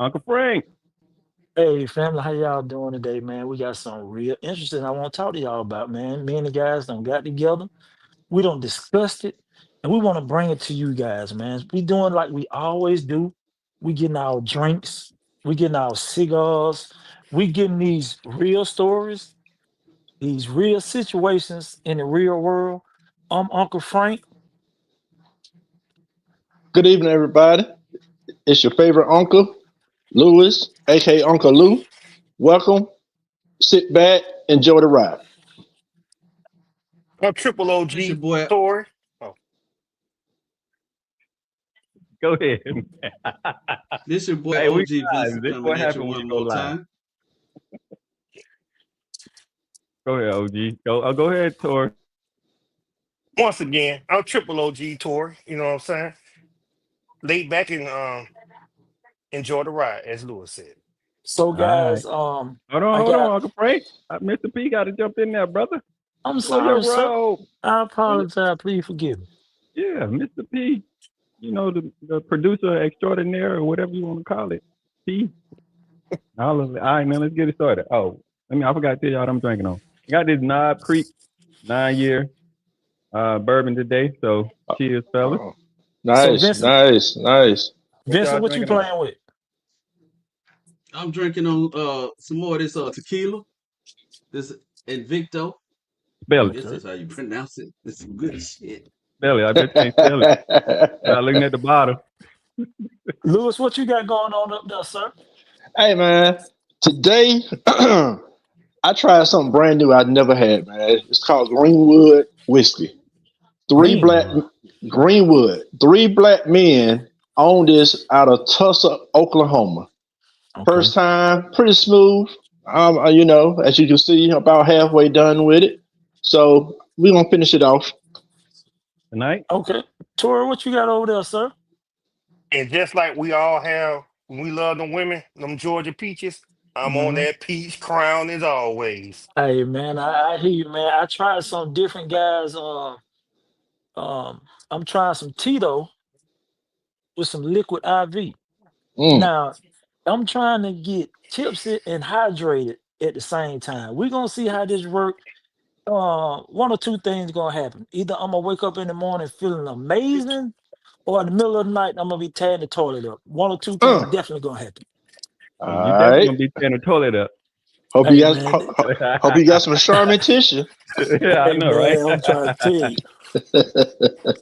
Uncle Frank. Hey, family, how y'all doing today, man? We got something real interesting I want to talk to y'all about, man. Me and the guys done got together. We done discussed it, and we want to bring it to you guys, man. We doing like we always do. We getting our drinks, we getting our cigars, we getting these real stories, these real situations in the real world. I'm Uncle Frank. Good evening, everybody. It's your favorite uncle, Lewis, aka Uncle Lou. Welcome. Sit back, enjoy the ride. Triple This your OG boy. Tory. Oh, Go ahead. This your boy Hey, we OG live. Vincent This is coming what at you happened when one you go more live. time. Go ahead, OG. Go ahead, Tor. once again, I'm Triple OG Tory. You know what I'm saying? Lay back and enjoy the ride, as Lewis said. So, All right. guys, I Hold on, got. Uncle Frank. Mr. P got to jump in there, brother. I'm Slow your sorry, sir. roll. I Slow your- apologize. Please forgive me. Yeah, Mr. P. You know the producer extraordinaire or whatever you want to call it. P. All of it. All right, man. Let's get it started. Oh, I forgot to tell y'all what I'm drinking on. I got this Knob Creek 9-year bourbon today. So cheers, fellas. Oh, So, nice, Vincent, nice, nice. What Vincent, y'all what you drinking on? playing with? I'm drinking on some more of this tequila. This Invicto. I Spell it. guess Okay. that's how you pronounce it. It's some good shit. Spell it. I bet you can't spell it. Without looking at the bottle. Lewis, what you got going on up there, sir? Hey, man. Today, I tried something brand new I'd never had, man. It's called Greenwood Whiskey. Three black Greenwood. Greenwood. Three black men own this out of Tulsa, Oklahoma. Okay. First time, pretty smooth. As you can see, about halfway done with it. So we're gonna finish it off. Tonight? Okay. Tori, what you got over there, sir? And just like we all have, we love them women, them Georgia peaches. I'm on Hmm. that peach crown as always. Hey, man, I hear you, man. I tried some different guys. I'm trying some Tito with some liquid IV. Mm. Now, I'm trying to get tipsy and hydrated at the same time. We're gonna see how this work. One or two things gonna happen. Either I'm gonna wake up in the morning feeling amazing, or in the middle of the night I'm gonna be tearing the toilet up. One or two things Uh. definitely gonna happen. All Oh, you definitely right. gonna be tearing the toilet up. Hey man, Hope you got some Charmin tissue. Yeah, I hey know, right? man, I'm trying to tell you,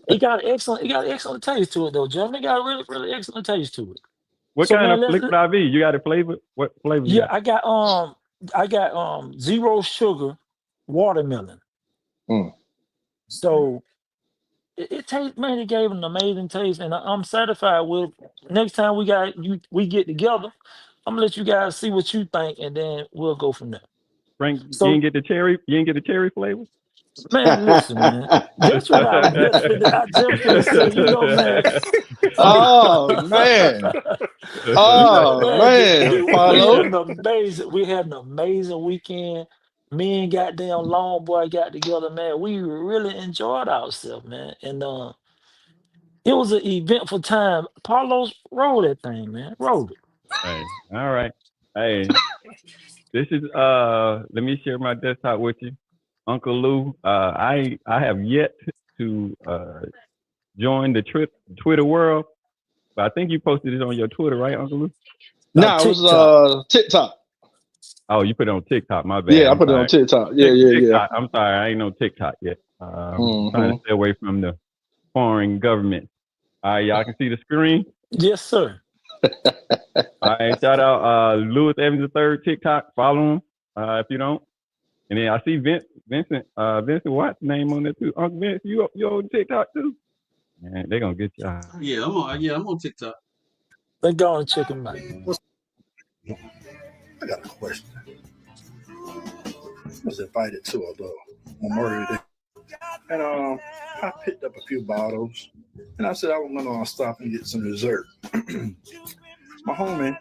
it got excellent taste to it though, John. It got a really, really excellent taste to it. What So kind man, of liquid IV? You got a flavor? What flavor you yeah, got? I got zero sugar watermelon. Mm. So it tastes, man, it gave an amazing taste, and I'm satisfied with. Next time we get together, I'm gonna let you guys see what you think, and then we'll go from there. Frank, you So didn't get the cherry. You didn't get the cherry flavor. man, listen, man. That's what I just finna say, you know, man. Oh man. Man, Oh man, man, we had Paulo. an amazing weekend. Me and goddamn Long Boy got together, man. We really enjoyed ourselves, man. And it was an eventful time. Carlos rolled that thing, man. Rolled it. Hey, all right. Hey, this is let me share my desktop with you. Uncle Lou, I have yet to join the Twitter world, but I think you posted it on your Twitter, right, Uncle Lou? No, it was TikTok. TikTok. Oh, you put it on TikTok. My bad. Yeah, I I'm put it on sorry. TikTok. Yeah. TikTok. I'm sorry. I ain't no TikTok yet. Trying to Hmm. stay away from the foreign government. All right, y'all can see the screen. Yes, sir. All right, shout out Lewis Evans III TikTok. Follow him if you don't. And then I see Vincent Watts name on there too. Uncle Vince, you on TikTok too? Man, they gonna get y'all. I'm on TikTok. Let's go and check him out. I got a question. I was invited to a Memorial Day, and I picked up a few bottles, and I said I was gonna stop and get some dessert. My homie,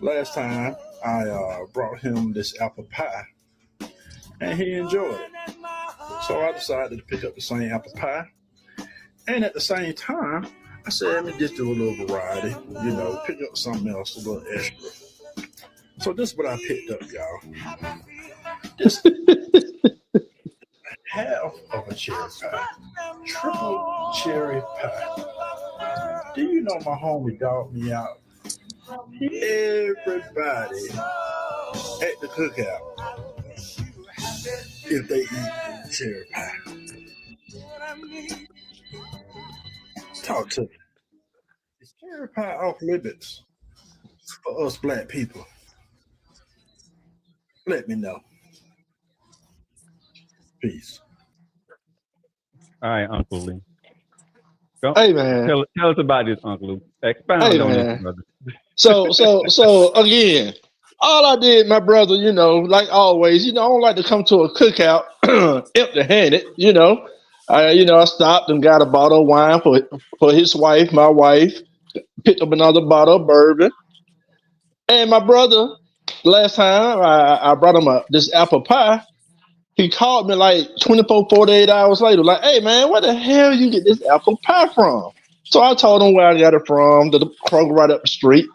last time I brought him this apple pie, and he enjoyed it. So I decided to pick up the same apple pie, and at the same time, I said, let me just do a little variety, pick up something else, a little extra. So this is what I picked up, y'all. This half of a cherry pie, triple cherry pie. Do you know my homie dogged me out? Everybody at the cookout, if they eat cherry pie. Talk to me. Is cherry pie off limits for us black people? Let me know. Peace. All right, Uncle Lee. Go. Hey man. Tell us about this, Uncle Lee. Expound Hey, on man. this, brother. So again, all I did, my brother, like always, I don't like to come to a cookout empty-handed, I stopped and got a bottle of wine for his wife, my wife, picked up another bottle of bourbon. And my brother, last time I brought him this apple pie, he called me like 24, 48 hours later, like, hey man, where the hell you get this apple pie from? So I told him where I got it from, the Kroger right up the street.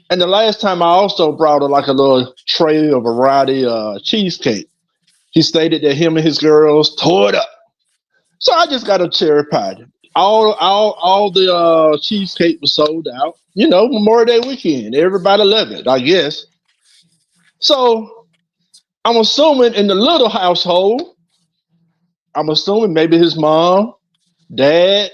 And the last time I also brought her like a little tray of variety cheesecake. He stated that him and his girls tore it up. So I just got a cherry pie. All the cheesecake was sold out. Memorial Day weekend. Everybody loved it, I guess. So I'm assuming in the little household, I'm assuming maybe his mom, dad,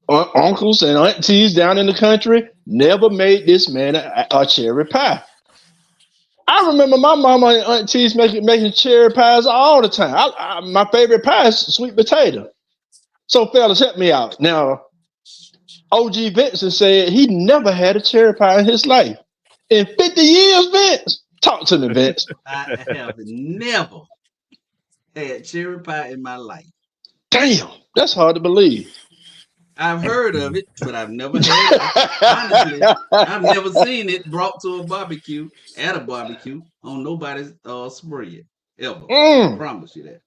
uncles and aunties down in the country never made this man a cherry pie. I remember my mama and aunties making cherry pies all the time. My favorite pie is sweet potato. So fellas, help me out. Now, OG Vincent said he never had a cherry pie in his life. In 50 years, Vince, talk to me, Vince. I have never had cherry pie in my life. Damn, that's hard to believe. I've heard of it, but I've never had it. Honestly, I've never seen it brought to a barbecue, at a barbecue, on nobody's spread, ever. I promise you that.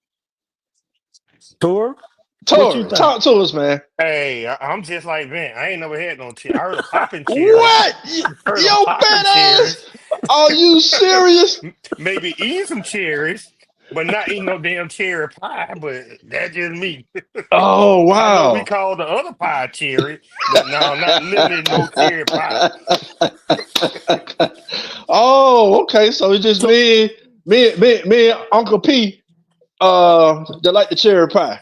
Tor, talk to us, man. Hey, I'm just like Vin. I ain't never had no cherry. I heard of popping cherry. What? Yo, badass. Are you serious? Maybe eating some cherries, but not eating no damn cherry pie. But that's just me. Oh, wow. I know we call the other pie cherry, but no, not literally no cherry pie. Oh, okay. So it's just me and Uncle P that like the cherry pie.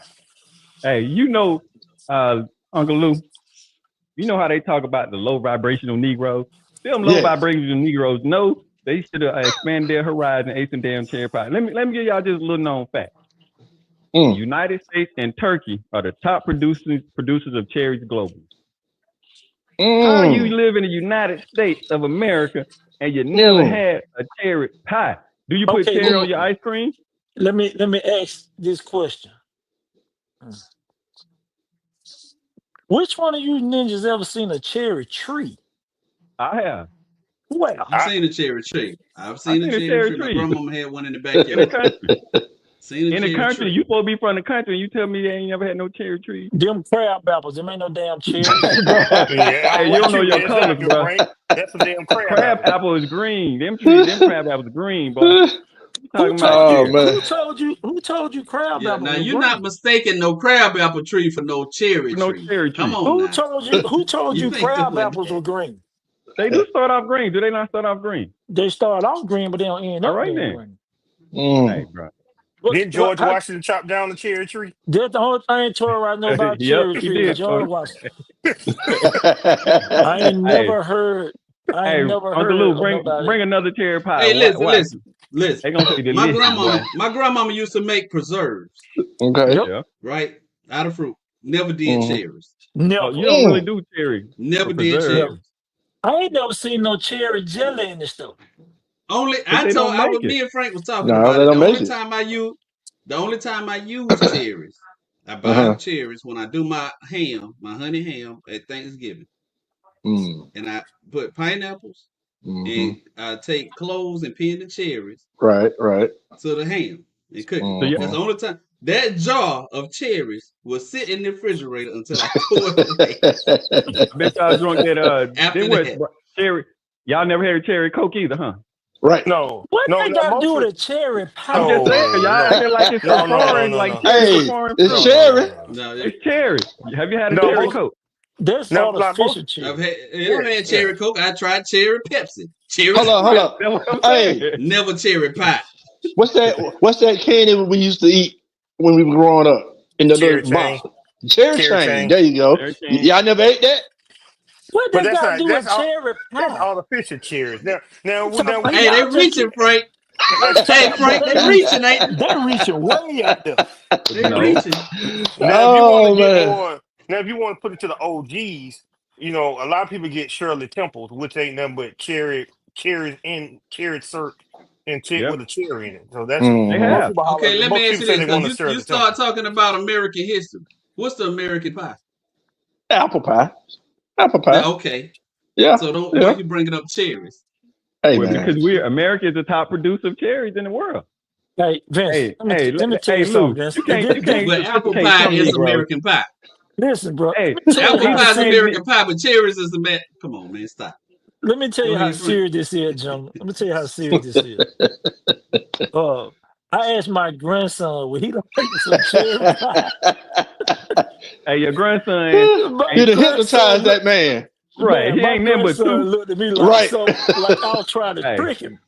Hey, Uncle Lou, you know how they talk about the low vibrational Negroes? Them low vibrational Negroes know they should have expanded their horizon, ate some damn cherry pie. Let me give y'all just a little known fact. The United States and Turkey are the top producers of cherries globally. How you live in the United States of America and you never had a cherry pie? Do you put cherry on your ice cream? Let me ask this question. Which one of you ninjas ever seen a cherry tree? I have. Well, I've seen a cherry tree. I've seen a cherry tree. My grandmama had one in the backyard. In the country, you supposed to be from the country, and you tell me they ain't never had no cherry trees. Them crab apples, them ain't no damn cherries. Hey, you don't know your colors, bro. That's a damn crab apple is green. Them crab apples are green, boy. Who told you crab apple? Now you're not mistaking no crab apple tree for no cherry tree. No cherry tree. Come on. Who told you crab apples were green? They do start off green. Do they not start off green? They start off green, but they don't end up green. Hey, bro. Did George Washington chop down the cherry tree? That's the whole thing Tor I know about cherry tree. George Washington. I ain't never heard. Uncle Lou, bring another cherry pie. Hey, listen. They gonna say my grandmama used to make preserves. Okay. Yeah. Right? Out of fruit. Never did cherries. No, you don't really do cherries. Never did cherries. I ain't never seen no cherry jelly in the store. Me and Frank was talking about it. The only time I use cherries, I buy cherries when I do my honey ham at Thanksgiving. And I put pineapples and I take cloves and peel the cherries. Right. To the ham and cook it. That's the only time. that jar of cherries will sit in the refrigerator until I pour it away. I bet y'all drunk that. After Then what? that. Cherry. Y'all never had a cherry Coke either, huh? Right. No. What No, they got to do with a cherry pie? I'm just saying, y'all acting like it's so foreign, like cherry so foreign. It's cherry. No, It's cherry. Have you had a cherry Coke? That's artificial cherry. I've had cherry Coke. I tried cherry Pepsi. Cherry. Hold up. Hey, never cherry pie. What's that candy we used to eat when we were growing up in the little box? Cherry chain. There you go. Y'all never ate that? What they got to do with cherry pie? That's artificial cherries. Now, hey, they reaching, Frank. Hey, Frank, they reaching, ain't they? They're reaching way out there. They reaching. Now, if you want to put it to the OGs, you know, a lot of people get Shirley Temples, which ain't nothing but cherries and cherry syrup and with a cherry in it. So that's okay. Let me ask you this: you start talking about American history. What's the American pie? Apple pie. Apple pie. Okay. Yeah. So don't why you bringing up cherries? Hey, because America is the top producer of cherries in the world. Hey, Vince. Let me tell you something, Vince. But apple pie is American pie. Listen, bro. Hey, apple pie is American pie, but cherries is the Come on, man, stop. Let me tell you how serious this is, gentlemen. Let me tell you how serious this is. I asked my grandson, would he like some cherry pie? Hey, your grandson. You done hypnotized that man. Right. He ain't never looked at me like like I was trying to trick him.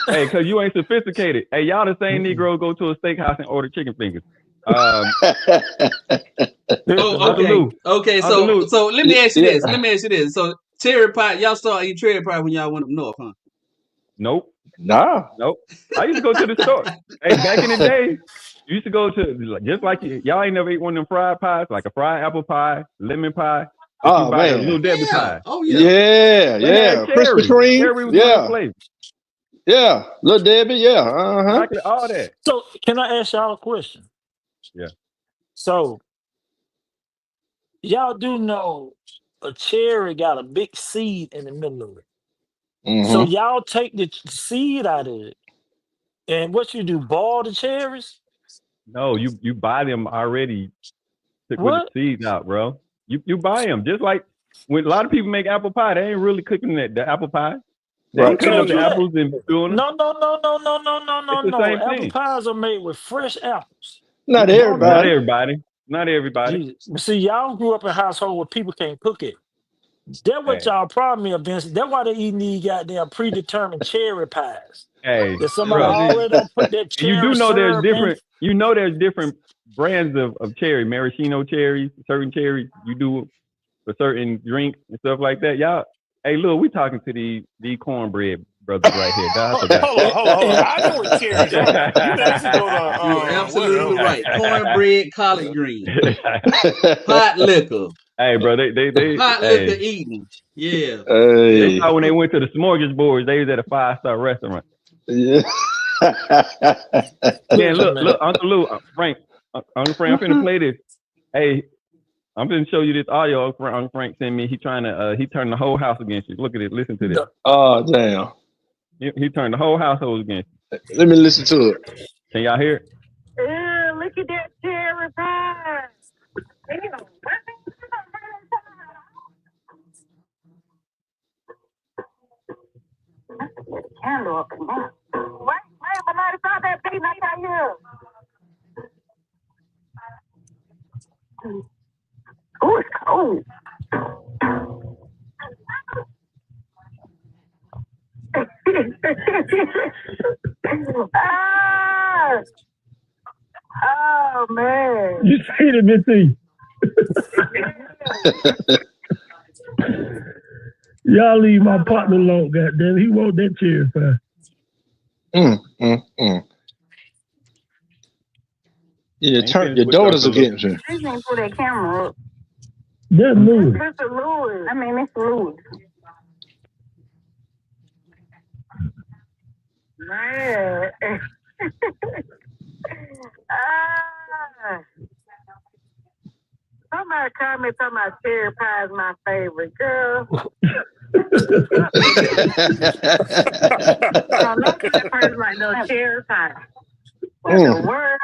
Hey, because you ain't sophisticated. Hey, y'all the same Negro go to a steakhouse and order chicken fingers. Okay. So let me ask you this. So cherry pie, y'all started eating cherry pie when y'all went up north, huh? Nope. Nah. Nope. I used to go to the store. Hey, back in the day, you used to go to just like y'all ain't never ate one of them fried pies, like a fried apple pie, lemon pie. Oh man, Little Debbie pie. Oh yeah. Yeah. Krispy Kreme. Yeah. Little Debbie. Yeah. Exactly. All that. So can I ask y'all a question? Yeah. So y'all do know a cherry got a big seed in the middle of it. Mm-hmm. So y'all take the seed out of it, and what you do? Boil the cherries? No, you buy them already with the seeds out, bro. You buy them just like when a lot of people make apple pie. They ain't really cooking the apple pie. They ain't cutting up the apples and doing them. No. Apple pies are made with fresh apples. Not everybody. Jesus. See, y'all grew up in a household where people can't cook it. That's what y'all problem is, Vince. That's why they eating these goddamn predetermined cherry pies. Hey, that somebody already put that cherry. You do know there's different. You know there's different brands of cherry, maraschino cherries, certain cherries you do for certain drinks and stuff like that. Y'all, hey, look, we talking to the cornbread brothers right here. Hold on. I know what cherries are. You're absolutely right. Cornbread, collard green, hot liquor. Hey, bro, they hot liquor eating. Yeah. They thought when they went to the smorgasbord, they was at a 5-star restaurant. Yeah. Man, look, Uncle Lou, Frank, I'm finna play this. Hey, I'm finna show you this audio Uncle Frank sent me. He turned the whole house against you. Look at it, listen to this. Oh, damn. He turned the whole household against you. Let me listen to it. Can y'all hear it? Look at that cherry pie. Candle up in there. Wait, but I saw that thing I got here. Oh, it's cold. Oh man! You see it, Missy? Y'all leave my partner alone, goddamn. He want that cherry pie. Yeah, turn your daughters against you. They can't pull that camera up. That's Louis. Mr. Lewis. I mean, Mr. Lewis. Man. Somebody comment talking about cherry pie is my favorite, girl. Most of that person like no cherry pie. What the world?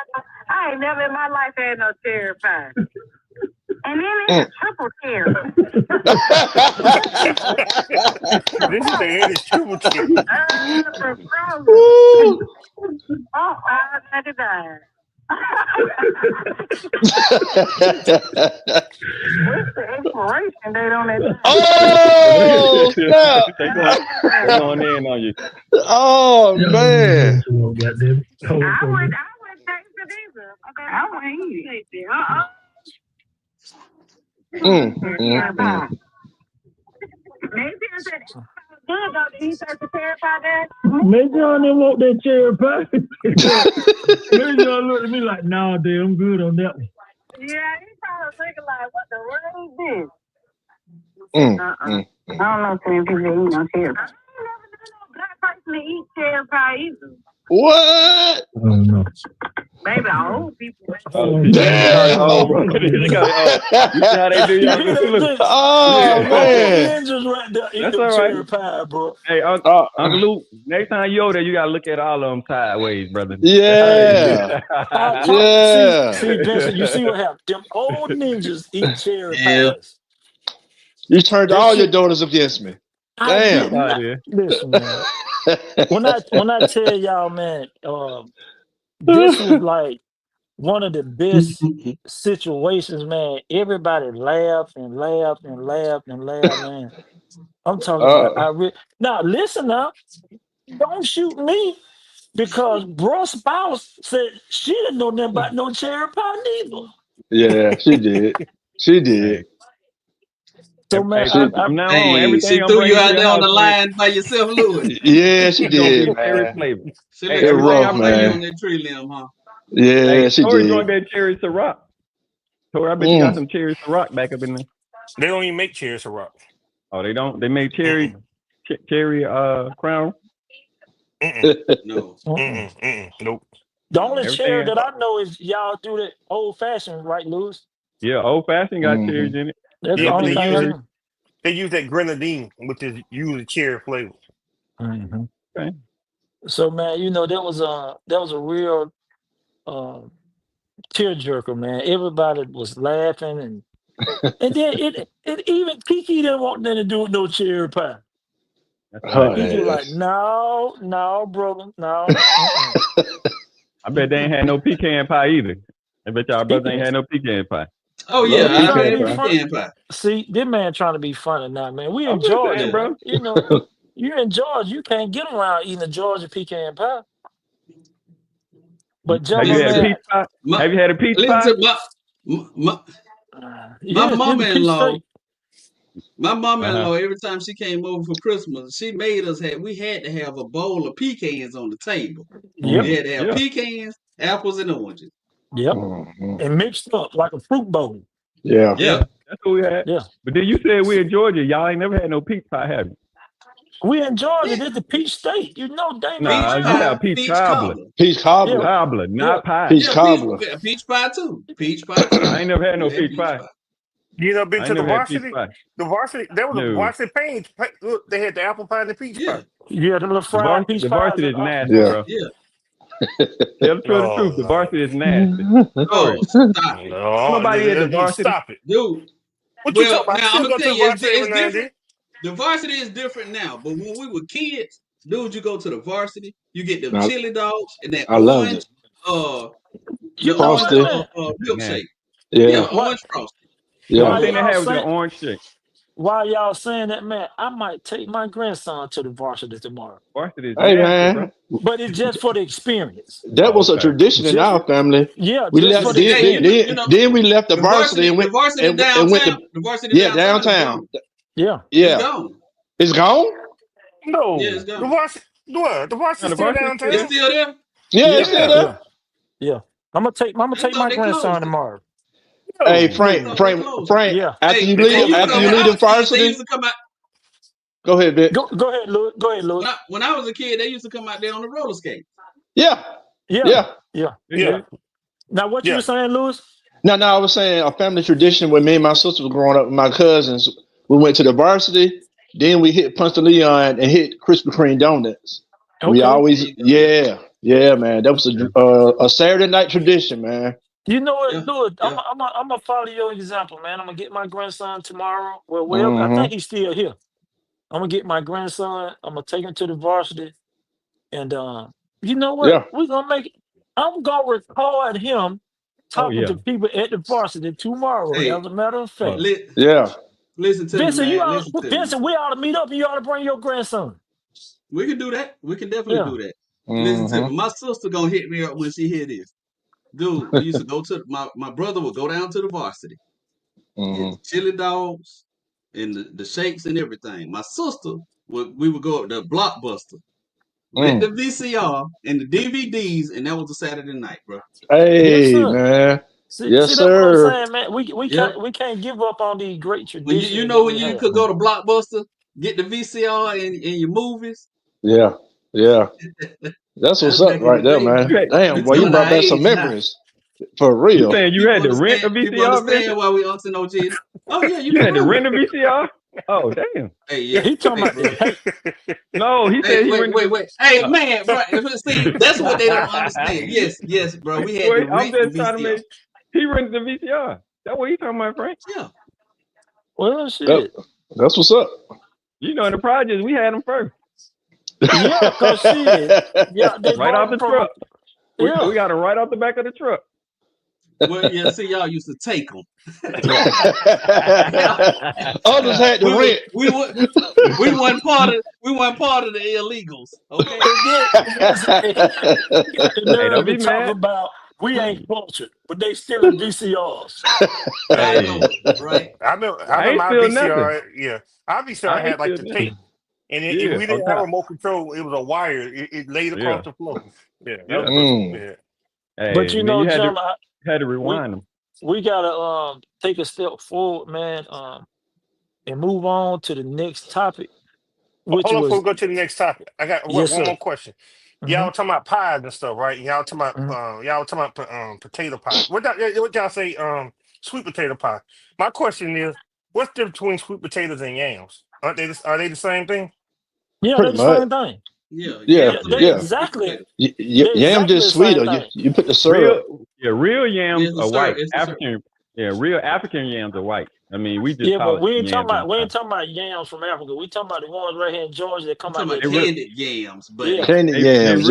I ain't never in my life had no cherry pie. And then it's triple cherry. This is the end is triple cherry. Oh, I had to die. What's the expiration date on that? Oh, they're going in on you. Oh man. I would taste it either. Okay, I wouldn't eat it. Maybe I said good though. Did he start to cherry pie that? Maybe I didn't want that cherry pie. Maybe y'all look at me like, nah, dude, I'm good on that one. Yeah, he probably thinking like, what the world is this? I don't know if people eat no cherry pie. I ain't never done no black person to eat cherry pie either. What? I don't know. Maybe old people. Damn. You see how they do y'all? Oh man. Ninjas right there eat That's them all right. cherry pie, bro. Hey, Uncle Luke, next time you over there, you gotta look at all of them sideways, brother. Yeah. Yeah. See, Vincent, you see what happened? Them old ninjas eat cherry pies. You turned all your daughters against me. Damn. Listen, man. When I tell y'all, man, this was like one of the best situations, man. Everybody laughed and laughed and laughed and laughed, man. I'm talking about now listen now. Don't shoot me because bro's spouse said she didn't know nothing about no cherry pie neither. Yeah, she did. She did. So man, I'm now on everything. She threw you out there on the line by yourself, Louis. Yeah, she did, man. She let you rough, man. On that tree limb, huh? Yeah, she Tori did. joined that cherry Ciroc. Tori, I bet you got some cherry Ciroc back up in there. They don't even make cherry Ciroc. Oh, they don't? They make cherry Crown? No. Nope. The only cherry that I know is y'all do the old fashioned, right, Louis? Yeah, old fashioned got cherries in it. That's the only thing. They use that grenadine, which is usually cherry flavor. Mm-hmm. Okay. So man, you know that was a real tearjerker, man. Everybody was laughing and then it even Kiki didn't want nothing to do with no cherry pie. Kiki was like, no, brother, no. I bet they ain't had no pecan pie either. I bet y'all brother ain't had no pecan pie. Oh yeah, I pecan pie. See, this man trying to be funny now, man. We in Georgia, bro. You know, you're in Georgia. You can't get around eating a Georgia pecan pie. But have you had a peach pie? Have you had a peach pie? My mama-in-law. My mama-in-law, every time she came over for Christmas, she made us we had to have a bowl of pecans on the table. Yep. We had to have pecans, apples, and oranges. Yep. And mixed up like a fruit bowl. Yeah. That's what we had. Yeah. But then you said we in Georgia. Y'all ain't never had no peach pie, have you? We in Georgia. This is the peach state. You know, dang. Nah, you have peach cobbler. Peach cobbler. Cobbler, not pie. Peach cobbler. Peach pie too. Peach pie too. I ain't never had no peach pie. You know, been to the varsity? The varsity, that was a varsity pain. Look, they had the apple pie and the peach pie. Yeah, the little fried peach pie. The varsity is nasty, bro. Tell the truth. The varsity is nasty. Oh, stop it. Nobody at the varsity. Stop it. Dude. What you talking about? Now, I'm going to tell you, it's different. The varsity is different now. But when we were kids, dude, you go to the varsity, you get them chili dogs and that orange milkshake. Yeah, orange frosty. Yeah, I think they have the orange shake. While y'all saying that, man, I might take my grandson to the varsity tomorrow. Varsity is man. But it's just for the experience. That was a tradition in our family. Yeah, we left. Then we left the varsity and went to downtown. Yeah. It's gone. No. Yeah, it's gone. The varsity's still downtown. It's still there. Yeah, it's still there. Yeah. I'm gonna take my grandson tomorrow. Hey, Frank. Yeah. After you leave the varsity, go ahead, Vic. Go ahead, Louis. Go ahead, Louis. When I was a kid, they used to come out there on the roller skate. Yeah. Now, what you were saying, Louis? No, I was saying a family tradition when me and my sister were growing up with my cousins. We went to the varsity, then we hit Punch de Leon and hit Krispy Kreme donuts. Okay. We always, Yeah, man. That was a Saturday night tradition, man. You know what? Yeah, Do it. yeah. I'm gonna follow your example, man. I'm gonna get my grandson tomorrow. Well, I think he's still here. I'm gonna get my grandson. I'm gonna take him to the varsity, and you know what? Yeah. We're gonna make it. I'm gonna record him talking to people at the varsity tomorrow. Hey, As a matter of fact, Yeah. listen to Vincent, me, you man. ought, Listen to me. Vincent, we ought to meet up, and you ought to bring your grandson. We can do that. We can definitely Yeah. do that. Listen to me. My sister gonna hit me up when she hear this. Dude, we used to go to my brother would go down to the varsity, get the chili dogs and the shakes and everything. My sister we would go up to Blockbuster, rent the VCR and the DVDs, and that was a Saturday night, bro. Hey, man. See, yes, see, sir. That's what I'm saying, man. We can't give up on these great traditions. You know when you could go to Blockbuster, get the VCR and your movies. Yeah. That's what's up right there, man. Damn, boy, you brought back some memories. For real. You saying you had to rent a VCR? People understand why we on OG. Oh yeah, you had to rent a VCR. Oh damn. Hey, yeah. He talking about No, he said he wait. Hey, man, bro. See, that's what they don't understand. Yes, bro. We had to rent the VCR. He rented the VCR. That's what he talking about, Frank. Yeah. Well, shit. That's what's up. You know, in the projects, we had them first. Yeah, cause shit. Yeah, right off the truck. Yeah. We got them right off the back of the truck. Well, yeah, see, y'all used to take them. Others had to rent. We weren't part of the illegals. Okay. Don't be mad. About we ain't cultured, but they still in VCRs. I know, right? I remember my VCR. Yeah, our VCR had like the tape, and if we didn't have a remote control, it was a wire. It laid across the floor. Yeah. Hey, but you know, John, had to rewind them. We gotta take a step forward, man, and move on to the next topic. Hold on, before we go to the next topic, I got one more question. Mm-hmm. Y'all talking about pies and stuff, right? Y'all talking about potato pie. What y'all say? Sweet potato pie. My question is, what's the difference between sweet potatoes and yams? Are they the same thing? Yeah, they're the same thing. Yeah. Exactly. Yam just sweeter. You put the syrup. Real yams are white. Real African yams are white. I mean, we just but we ain't talking about yams from Africa. We talking about the ones right here in Georgia that come out. Candied yams, but candied yams.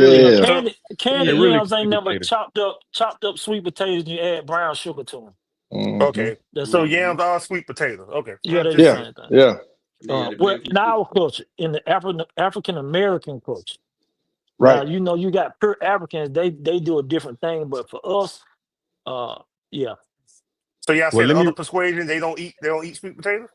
Candied yams ain't nothing but chopped up sweet potatoes, and you add brown sugar to them. Mm-hmm. Okay, so yams are sweet potatoes. Okay, yeah, they're the same thing. Yeah. Well, in our culture, in the African American culture, right? Now, you know, you got pure Africans. They do a different thing, but for us, yeah. So y'all said other persuasion they don't eat sweet potatoes.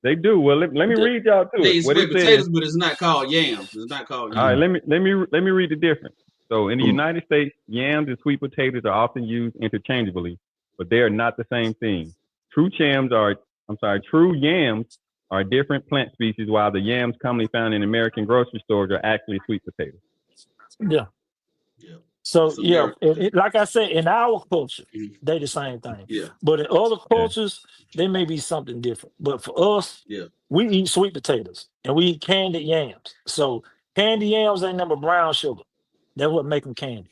They do. Well, let me read y'all too. They eat sweet potatoes, but it's not called yams. It's not called yams. All right, let me read the difference. So in the United States, yams and sweet potatoes are often used interchangeably, but they are not the same thing. True yams are different plant species, while the yams commonly found in American grocery stores are actually sweet potatoes. Yeah. So like I said, in our culture, they the same thing. Yeah. But in other cultures, they may be something different. But for us, we eat sweet potatoes and we eat candied yams. So candied yams ain't number brown sugar. That's what make them candy.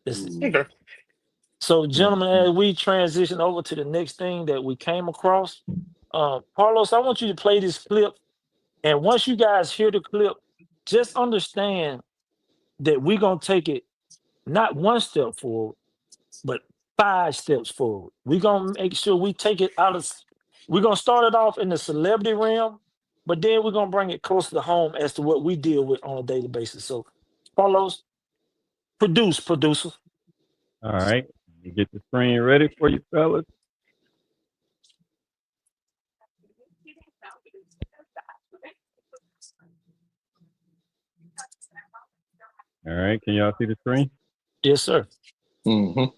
Okay. So, gentlemen, as we transition over to the next thing that we came across, Carlos, I want you to play this clip. And once you guys hear the clip, just understand that we're going to take it not one step forward, but 5 steps forward. We're going to make sure we take it we're going to start it off in the celebrity realm, but then we're going to bring it closer to home as to what we deal with on a daily basis. So, Carlos, producer. All right. Get the screen ready for you, fellas. All right. Can y'all see the screen? Yes, sir. Mm-hmm. All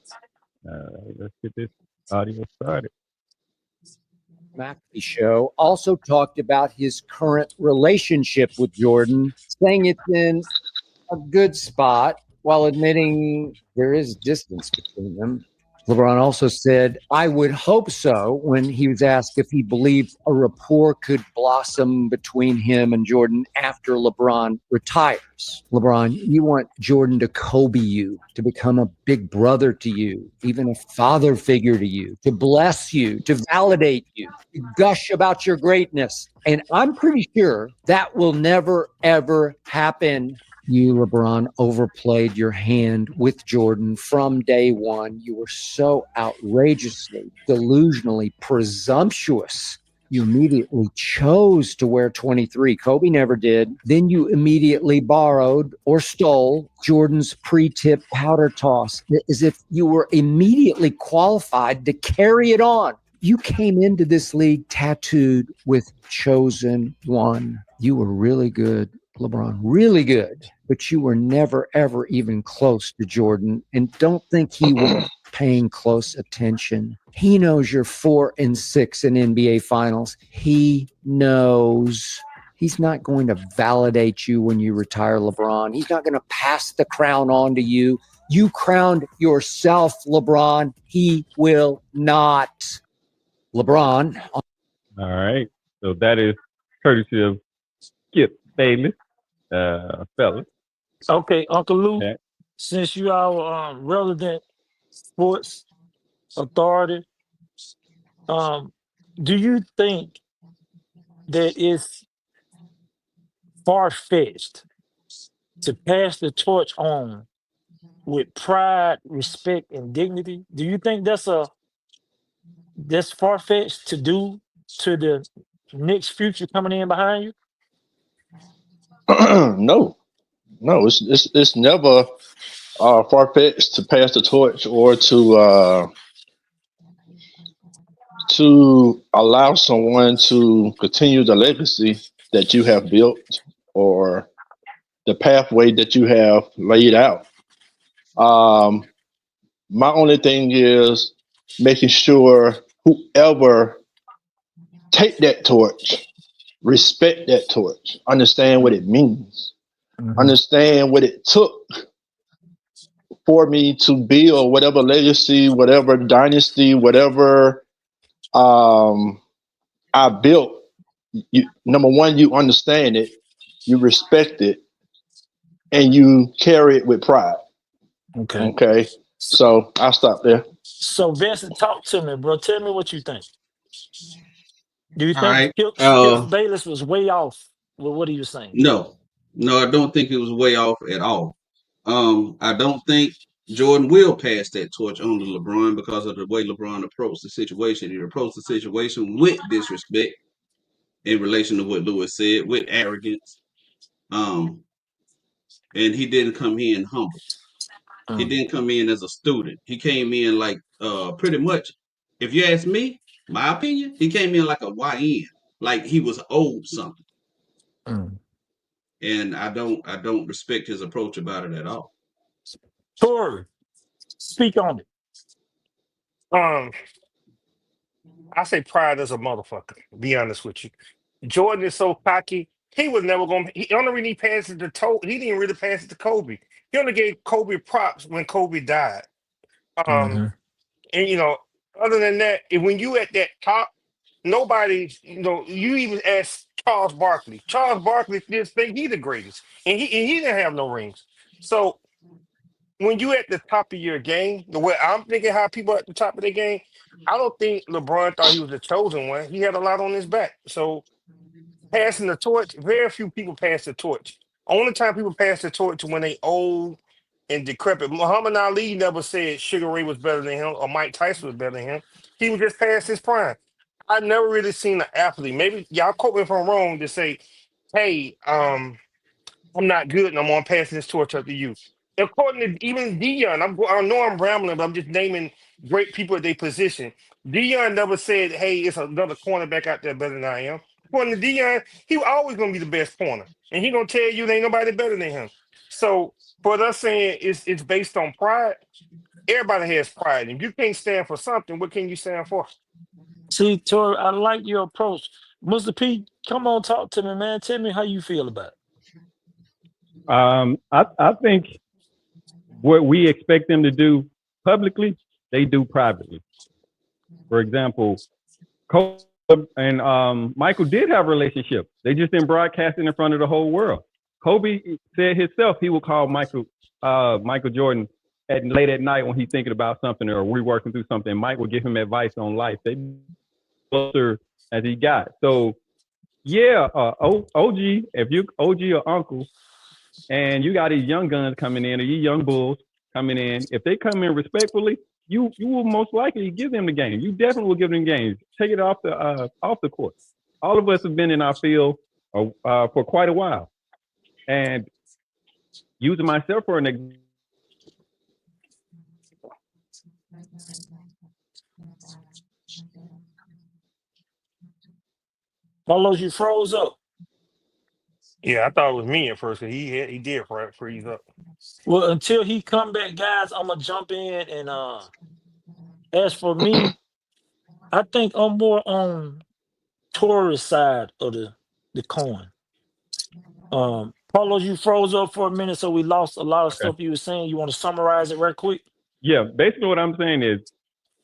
right. Let's get this audio started. McAfee show also talked about his current relationship with Jordan, saying it's in a good spot while admitting there is distance between them. LeBron also said, I would hope so, when he was asked if he believed a rapport could blossom between him and Jordan after LeBron retires. LeBron, you want Jordan to Kobe you, to become a big brother to you, even a father figure to you, to bless you, to validate you, to gush about your greatness. And I'm pretty sure that will never, ever happen. You, LeBron, overplayed your hand with Jordan from day one. You were so outrageously, delusionally presumptuous. You immediately chose to wear 23. Kobe never did. Then you immediately borrowed or stole Jordan's pre-tip powder toss, as if you were immediately qualified to carry it on. You came into this league tattooed with chosen one. You were really good, LeBron, really good, but you were never, ever even close to Jordan. And don't think he was paying close attention. He knows you're 4-6 in NBA finals. He knows. He's not going to validate you when you retire, LeBron. He's not going to pass the crown on to you. You crowned yourself, LeBron. He will not. LeBron. All right. So that is courtesy of Skip Bayless, fellas. Okay, Uncle Lou, since you are relevant sports authority, do you think that it's far-fetched to pass the torch on with pride, respect, and dignity? Do you think that's far-fetched to do to the next future coming in behind you? No, it's never far-fetched to pass the torch or to allow someone to continue the legacy that you have built or the pathway that you have laid out. My only thing is making sure whoever take that torch, respect that torch, understand what it means, understand what it took for me to build whatever legacy, whatever dynasty, whatever I built. Number one, you understand it, you respect it, and you carry it with pride. Okay. So I'll stop there. So Vincent, talk to me, bro. Tell me what you think. Do you think Skip Bayless was way off with what he was saying? No, I don't think it was way off at all. I don't think Jordan will pass that torch on to LeBron because of the way LeBron approached the situation. He approached the situation with disrespect in relation to what Lewis said, with arrogance. And he didn't come in humble. He didn't come in as a student. He came in like pretty much, if you ask me, my opinion, he came in like a YN, like he was owed something. And I don't respect his approach about it at all. Tori, speak on it. I say pride as a motherfucker, to be honest with you. Jordan is so cocky, he was never going to, only reason he passed it to he didn't really pass it to Kobe. He only gave Kobe props when Kobe died. And, other than that, when you at that top, nobody, you even ask Charles Barkley. Charles Barkley didn't think he the greatest, and he didn't have no rings. So when you at the top of your game, the way I'm thinking how people at the top of their game, I don't think LeBron thought he was the chosen one. He had a lot on his back. So passing the torch, very few people pass the torch. Only time people pass the torch is when they old and decrepit. Muhammad Ali never said Sugar Ray was better than him or Mike Tyson was better than him. He was just past his prime. I never really seen an athlete. Maybe y'all quote me if I'm wrong to say, hey, I'm not good and I'm gonna pass this torch up to you. According to even Deion, I know I'm rambling, but I'm just naming great people at their position. Deion never said, hey, it's another cornerback out there better than I am. According to Deion, he was always gonna be the best corner. And he gonna tell you there ain't nobody better than him. So for us saying it's based on pride, everybody has pride. If you can't stand for something, what can you stand for? See, Tori, I like your approach. Mr. P, come on, talk to me, man. Tell me how you feel about it. I think what we expect them to do publicly, they do privately. For example, Kobe and Michael did have a relationship. They just didn't broadcast it in front of the whole world. Kobe said himself he would call Michael Jordan late at night when he's thinking about something or we're working through something. Mike would give him advice on life. They closer as he got. So yeah, OG, if you OG or uncle, and you got these young guns coming in or these young bulls coming in, if they come in respectfully, you will most likely give them the game. You definitely will give them games. Take it off the court. All of us have been in our field for quite a while, and using myself for an example. Carlos, you froze up. Yeah, I thought it was me at first. He did freeze up. Well, until he come back, guys, I'm gonna jump in and as for me, I think I'm more on Tory's side of the coin. Carlos, you froze up for a minute, so we lost a lot of stuff you were saying. You want to summarize it right quick? Yeah, basically what I'm saying is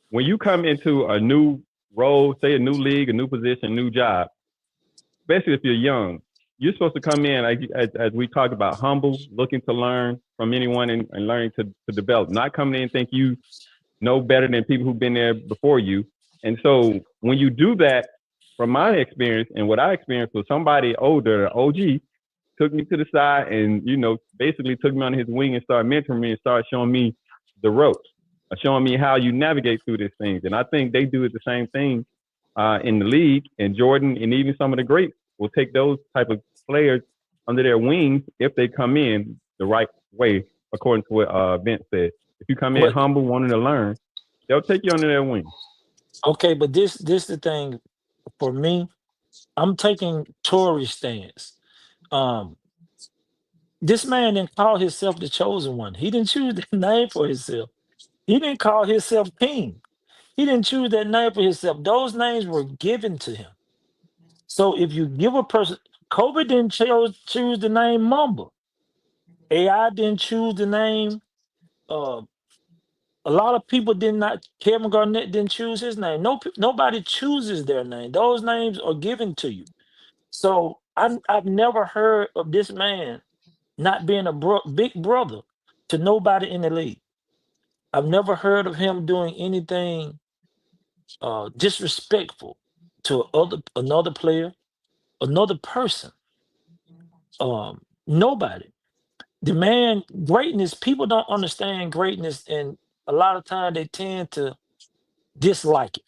when you come into a new role, say a new league, a new position, new job, especially if you're young, you're supposed to come in, as we talked about, humble, looking to learn from anyone and learning to develop, not coming in and think you know better than people who've been there before you. And so when you do that, from my experience and what I experienced was somebody older, OG, took me to the side and, basically took me under his wing and started mentoring me and started showing me the ropes, showing me how you navigate through these things. And I think they do the same thing in the league, and Jordan and even some of the greats will take those type of players under their wings if they come in the right way, according to what Vince said. If you come in humble, wanting to learn, they'll take you under their wing. Okay, but this the thing for me. I'm taking Tory's stance. This man didn't call himself the chosen one. He didn't choose that name for himself. He didn't call himself king. He didn't choose that name for himself. Those names were given to him. So if you give a person, Kobe didn't choose the name Mamba. AI didn't choose the name. A lot of people did not. Kevin Garnett didn't choose his name. Nobody chooses their name. Those names are given to you. So I've never heard of this man not being a big brother to nobody in the league. I've never heard of him doing anything disrespectful to another player, another person. Nobody. The man, greatness, people don't understand greatness, and a lot of times they tend to dislike it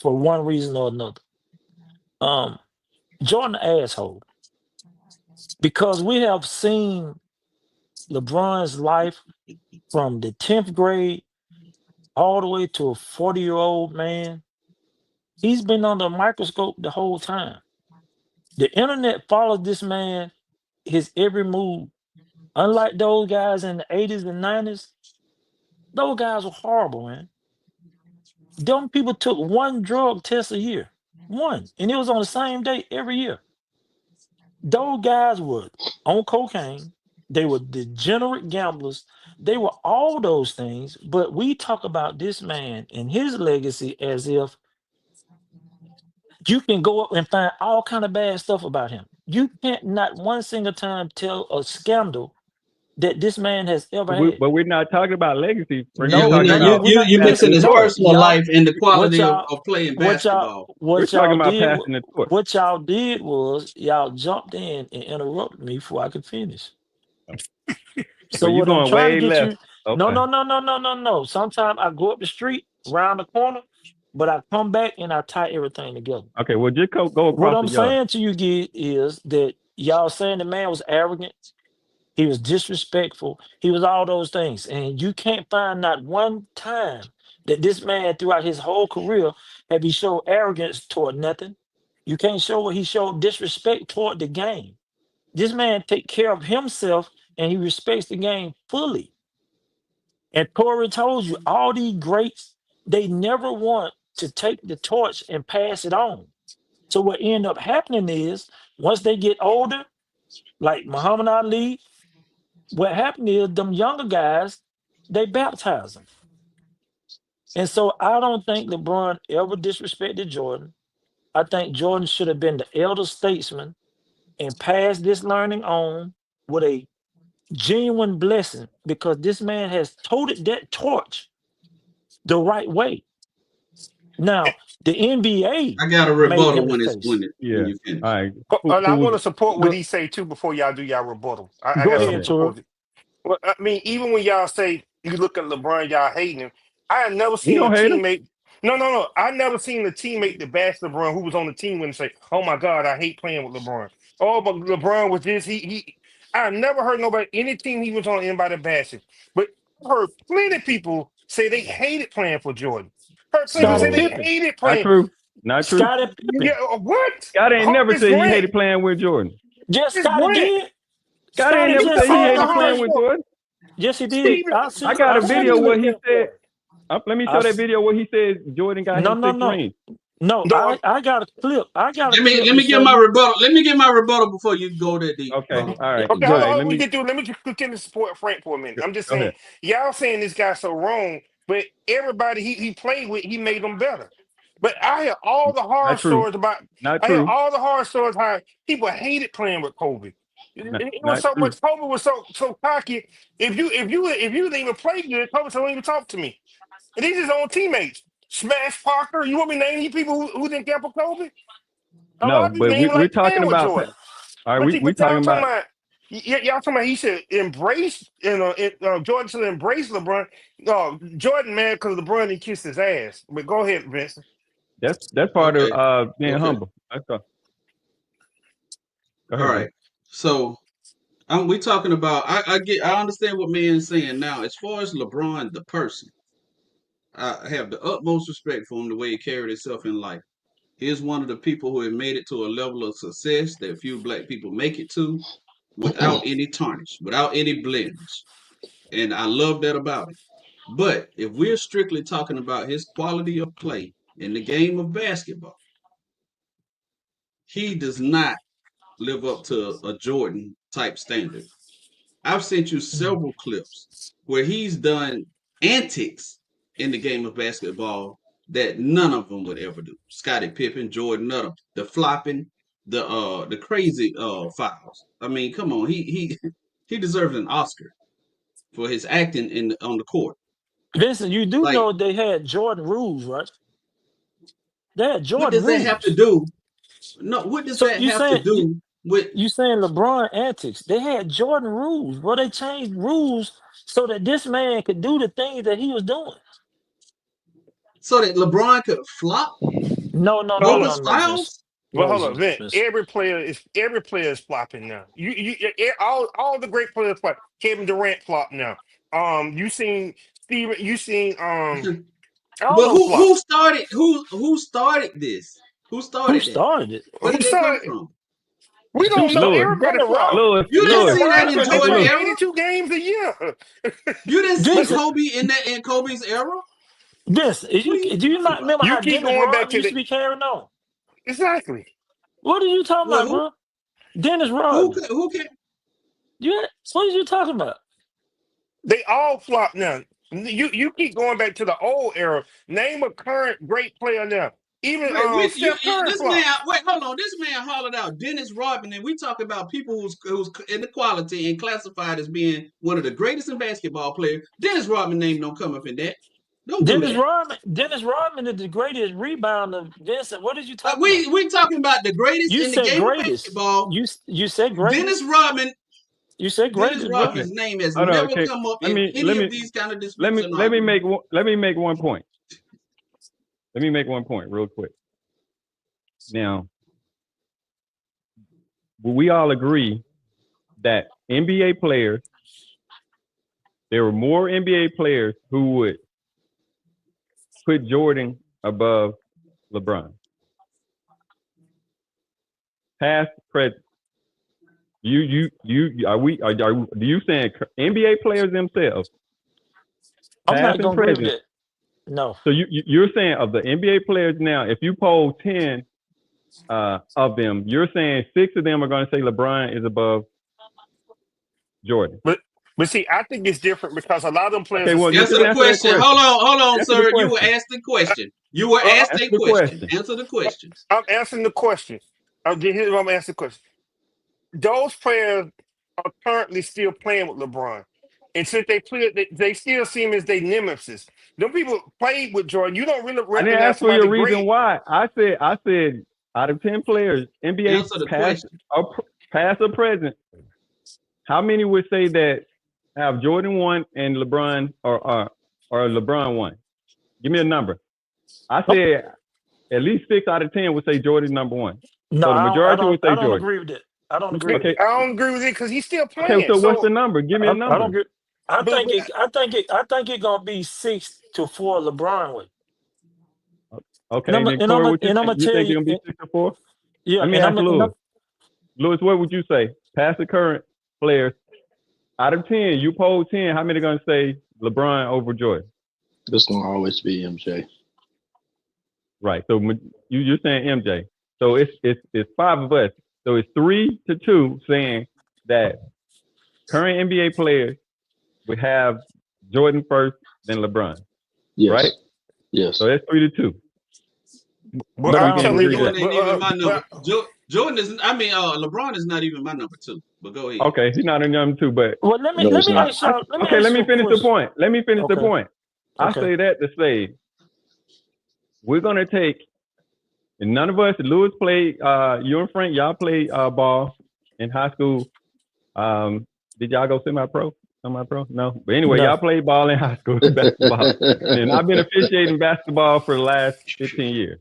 for one reason or another. Jordan asshole. Because we have seen LeBron's life from the 10th grade all the way to a 40-year-old man. He's been under a microscope the whole time. The internet follows this man, his every move. Unlike those guys in the 80s and 90s, those guys were horrible, man. Them people took one drug test a year. One. And it was on the same day every year. Those guys were on cocaine. They were degenerate gamblers. They were all those things. But we talk about this man and his legacy as if you can go up and find all kind of bad stuff about him. You can't not one single time tell a scandal that this man has ever had. But we're not talking about legacy. You're mixing his personal life and the quality of playing basketball. We're talking about passing the torch. What y'all did was y'all jumped in and interrupted me before I could finish. So what I'm trying to get you. Okay. No. Sometimes I go up the street, around the corner, but I come back and I tie everything together. Okay, well, just go across. What I'm saying to you, Gid, is that y'all saying the man was arrogant. He was disrespectful. He was all those things. And you can't find not one time that this man throughout his whole career have he showed arrogance toward nothing. You can't show what he showed disrespect toward the game. This man take care of himself and he respects the game fully. And Tory told you, all these greats, they never want to take the torch and pass it on. So what end up happening is once they get older, like Muhammad Ali, what happened is them younger guys, they baptize them. And so I don't think LeBron ever disrespected Jordan. I think Jordan should have been the elder statesman and passed this learning on with a genuine blessing, because this man has toted that torch the right way. Now, the NBA I got a made rebuttal him the when face. you finish. All right. And I want to support what he say too before y'all do y'all rebuttal. I Go got ahead, something to support Tori. it. Well, I mean, even when y'all say you look at LeBron, y'all hating him. I have never We seen a don't hate him. teammate. No. I never seen a teammate to bash LeBron who was on the team and say, "Oh my God, I hate playing with LeBron." Oh, but LeBron was this. He. I never heard nobody, any team he was on, anybody bash him. But I heard plenty of people say they hated playing for Jordan. Heard plenty people Scottie say they No. Pippen. hated Not playing. true. Not true. Scottie Pippen. Yeah, what? Scotty ain't never Horace said he Grant. hated playing with Jordan. Yes, Horace Scottie Grant. did. Scotty ain't Scottie never just said he said hated on playing his. with Jordan. Yes, he did. Steven, I got a video where he said, let me I show that s- video where he said Jordan got him 6 rings. No, no, I got a clip. I got a Let clip me to get show my you. rebuttal. Let me get my rebuttal before you go that deep, Okay. brother. All right. okay, All hold right. on. Let me Let me just continue to support Frank for a minute. I'm just go saying, ahead. y'all saying this guy's so wrong, but everybody he played with, he made them better. But I hear all the horror Not true. stories about. Not I hear true. all the horror stories how people hated playing with Kobe. It was Not so true. much. Kobe was so cocky. If you didn't even play good, Kobe said, "Don't even talk to me." And these his own teammates. Smash Parker. You want me to name these people who didn't care for Kobe? A lot No, of people but didn't even we're like talking playing with about. Jordan. All right. But We y'all talking talking about. about y'all talking about he should embrace, Jordan should embrace LeBron. No, Jordan, man, because LeBron didn't kiss his ass. But go ahead, Vincent. That's part Okay. of being Okay. humble. That's all. Go All ahead, right. So we talking about. I understand what man is saying now. As far as LeBron, the person, I have the utmost respect for him, the way he carried himself in life. He is one of the people who have made it to a level of success that few black people make it to without any tarnish, without any blemish. And I love that about him. But if we're strictly talking about his quality of play in the game of basketball, he does not live up to a Jordan type standard. I've sent you several clips where he's done antics in the game of basketball that none of them would ever do. Scottie Pippen, Jordan, none of them. The flopping, the crazy fouls. I mean, come on, he deserves an Oscar for his acting on the court. Vincent, you do Like, know they had Jordan rules, right? They had what Jordan does that have to rules. do? No, what does So that you have to saying do with? you saying LeBron antics? They had Jordan rules. Well, they changed rules so that this man could do the things that he was doing. So that LeBron could flop No, bogus Vince. fouls? Well, No, hold on, Vin. Vince. Every player is flopping now. All the great players flop. Kevin Durant flop now. You seen Steven, you seen all But them flop. who started this? Who Who started that? started it? Where Who did that come started? from? We Who don't know. started? Lewis. Everybody Dennis flop. Rodman. You didn't Dennis see that Rodman. in Because they Jordan play Lewis. era. 82 games a year. You didn't see Vincent. Kobe in Kobe's era. Vince, What are you do you talking not about? remember You how keep Dennis going back Rodman to used the to be carrying on? exactly. What are you talking Well, about, bro? Dennis who Rodman. who can? What are you talking about? They all flop now. You keep going back to the old era. Name a current great player now. Even Steph Curry This man. flop. Wait, hold on. This man hollered out Dennis Rodman, and we talk about people who's inequality and classified as being one of the greatest in basketball players. Dennis Rodman name don't come up in that. Don't do that. Dennis Rodman is the greatest rebounder. Vincent, what did you talking about? We talking about the greatest You in the said game of greatest. basketball. You said greatest. Dennis Rodman. You said Dennis greatest, bro. Okay. Rodman's name has Hold on. never Okay. come up Let in me any of these kind of disputes and let me arguments. make one point. Let me make one point real quick. Now, we all agree that NBA players, there were more NBA players who would put Jordan above LeBron. Past, present. Do you saying NBA players themselves? I'm not Past and gonna give present. that. No. So you're saying of the NBA players now, if you poll 10 of them, you're saying 6 of them are going to say LeBron is above Jordan. But But see, I think it's different because a lot of them players. Okay, well, answer the question. Hold on, sir. You were asked the question. You were asked a question. Answer the question. I'm answering the question. Here's what I'm asking the question. Those players are currently still playing with LeBron. And since they play, they still seem as they nemesis. Them people played with Jordan. You don't really recognize. I didn't ask for your reason why. I said out of 10 players, NBA past or present, how many would say that have Jordan 1 and LeBron or LeBron 1? Give me a number. I said at least 6 out of 10 would say Jordan number 1. No, so the majority would say Jordan. I don't Jordan. agree with that. I don't agree. Okay. I don't agree with it because he's still playing. Okay, so what's the number? Give me a number. I don't agree. I think it gonna be 6 to 4 LeBron way. Okay, then Corey, what you think? You think it's gonna be 6 to 4? Yeah. Let me ask Lewis. Lewis, what would you say? Past the current players, out of 10, you poll 10. How many are gonna say LeBron over Jordan? It's gonna always be MJ. Right. So you're saying MJ. So it's 5 of us. So it's 3 to 2 saying that current NBA players would have Jordan first, then LeBron. Yes. Right? Yes. So that's 3 to 2. But I'm telling you, Jordan ain't even my number. Jordan is. LeBron is not even my number 2. But go ahead. Okay, he's not a number 2, but well, let me finish the point. Let me finish the point. I say that to say we're gonna take. And none of us, Lewis played, you and Frank, y'all played ball in high school. Did y'all go semi-pro? Semi-pro? No. But anyway, y'all played ball in high school, basketball. And I've been officiating basketball for the last 15 years.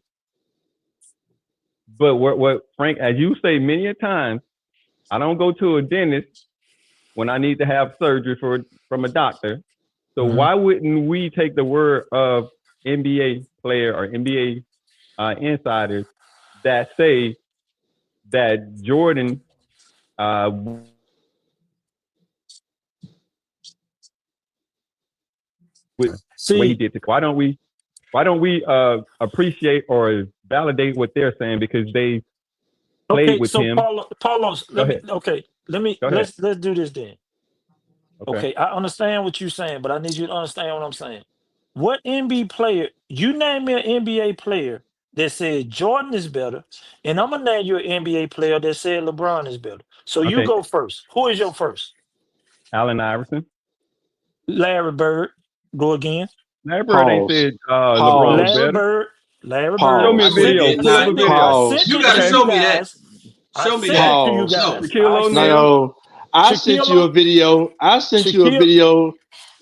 But what Frank, as you say many a times, I don't go to a dentist when I need to have surgery from a doctor. So why wouldn't we take the word of NBA player or NBA insiders that say that Jordan what he did? Why don't we appreciate or validate what they're saying because they played with him? Paulos, let's do this then. Okay, I understand what you're saying, but I need you to understand what I'm saying. What NBA player, you name me an NBA player that said Jordan is better, and I'm gonna name you an NBA player that said LeBron is better. So you go first. Who is your first? Allen Iverson. Larry Bird. Go again. Larry Bird ain't said LeBron was better. Larry Bird. Show me a video. You gotta show me that. Show me that. No, I sent you a video.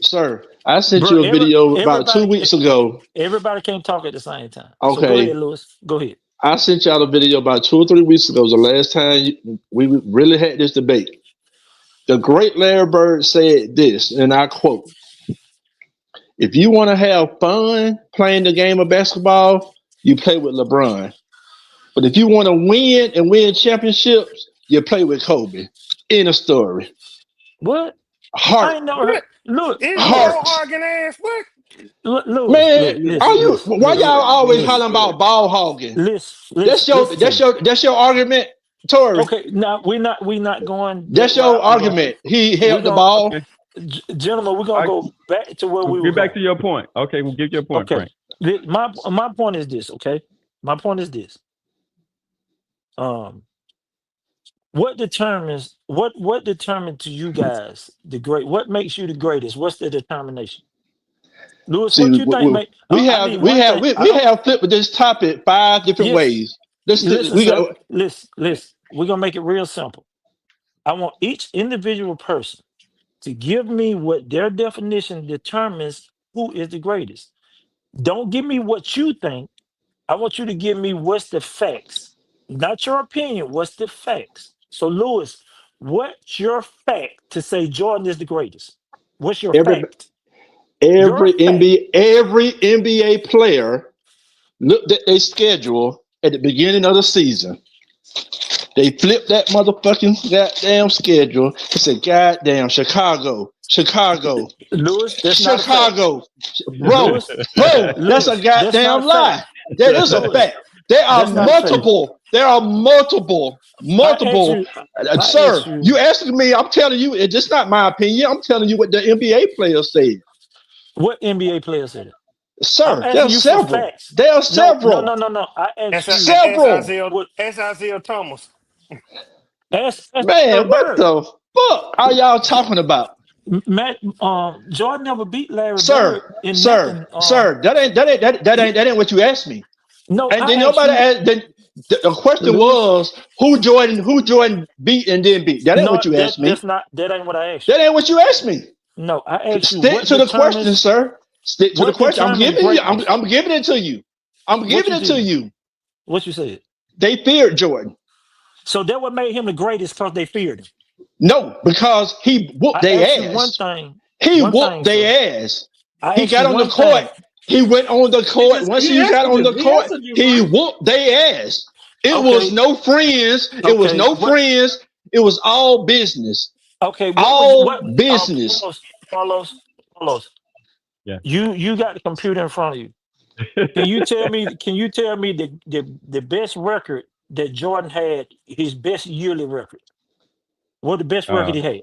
Sir. I sent you a video about 2 weeks ago. Everybody can't talk at the same time. Okay. So go ahead, Lewis. Go ahead. I sent y'all a video about 2 or 3 weeks ago. It was the last time we really had this debate. The great Larry Bird said this, and I quote, "If you want to have fun playing the game of basketball, you play with LeBron. But if you want to win and win championships, you play with Kobe." End of story. What? Heart. I ain't never heard. Look, hogging ass. What? Look, man, why y'all always hollering about ball hogging? That's your argument, Tori. Okay, now we're not going. That's your argument. He held the ball. Gentlemen, we're gonna go back to where we were. Get back to your point. Okay, we'll give you a point. Okay, Frank. my point is this. Okay, my point is this. What determines to you guys what makes you the greatest? What's the determination? Lewis, what you think? We have flipped with this topic 5 different ways. Listen, we're gonna make it real simple. I want each individual person to give me what their definition determines who is the greatest. Don't give me what you think. I want you to give me what's the facts, not your opinion. What's the facts? So, Lewis, what's your fact to say Jordan is the greatest? What's your fact? Every NBA player looked at their schedule at the beginning of the season. They flipped that motherfucking goddamn schedule and said, "Goddamn, Chicago." Lewis, that's Chicago. Bro, that's a goddamn lie. That is a fact. There are multiple There are multiple. Sir, you asking me? I'm telling you, it's just not my opinion. I'm telling you what the NBA players said. What NBA players said it? Sir, there are several. There are several. No. I asked you several. Ask Isaiah Thomas. Man, what the fuck are y'all talking about? Jordan never beat Larry Bird. Sir, that ain't what you asked me. No, and then nobody asked. The question was who Jordan beat and didn't beat. That ain't what you asked me. That ain't what I asked you. That ain't what you asked me. No, I asked you. Stick to the question, sir. Stick to the question. I'm giving it to you. I'm giving it to you. What you said? They feared Jordan. So that what made him the greatest because they feared him. No, because he whooped their ass. One thing. He whooped their ass. He got on the court. He went on the court. Once he got on the court, he whooped their ass. It was no friends. It was no friends. It was all business. Okay. All business. Carlos. Yeah. You got the computer in front of you. Can you tell me the best record that Jordan had, his best yearly record? What the best record he had?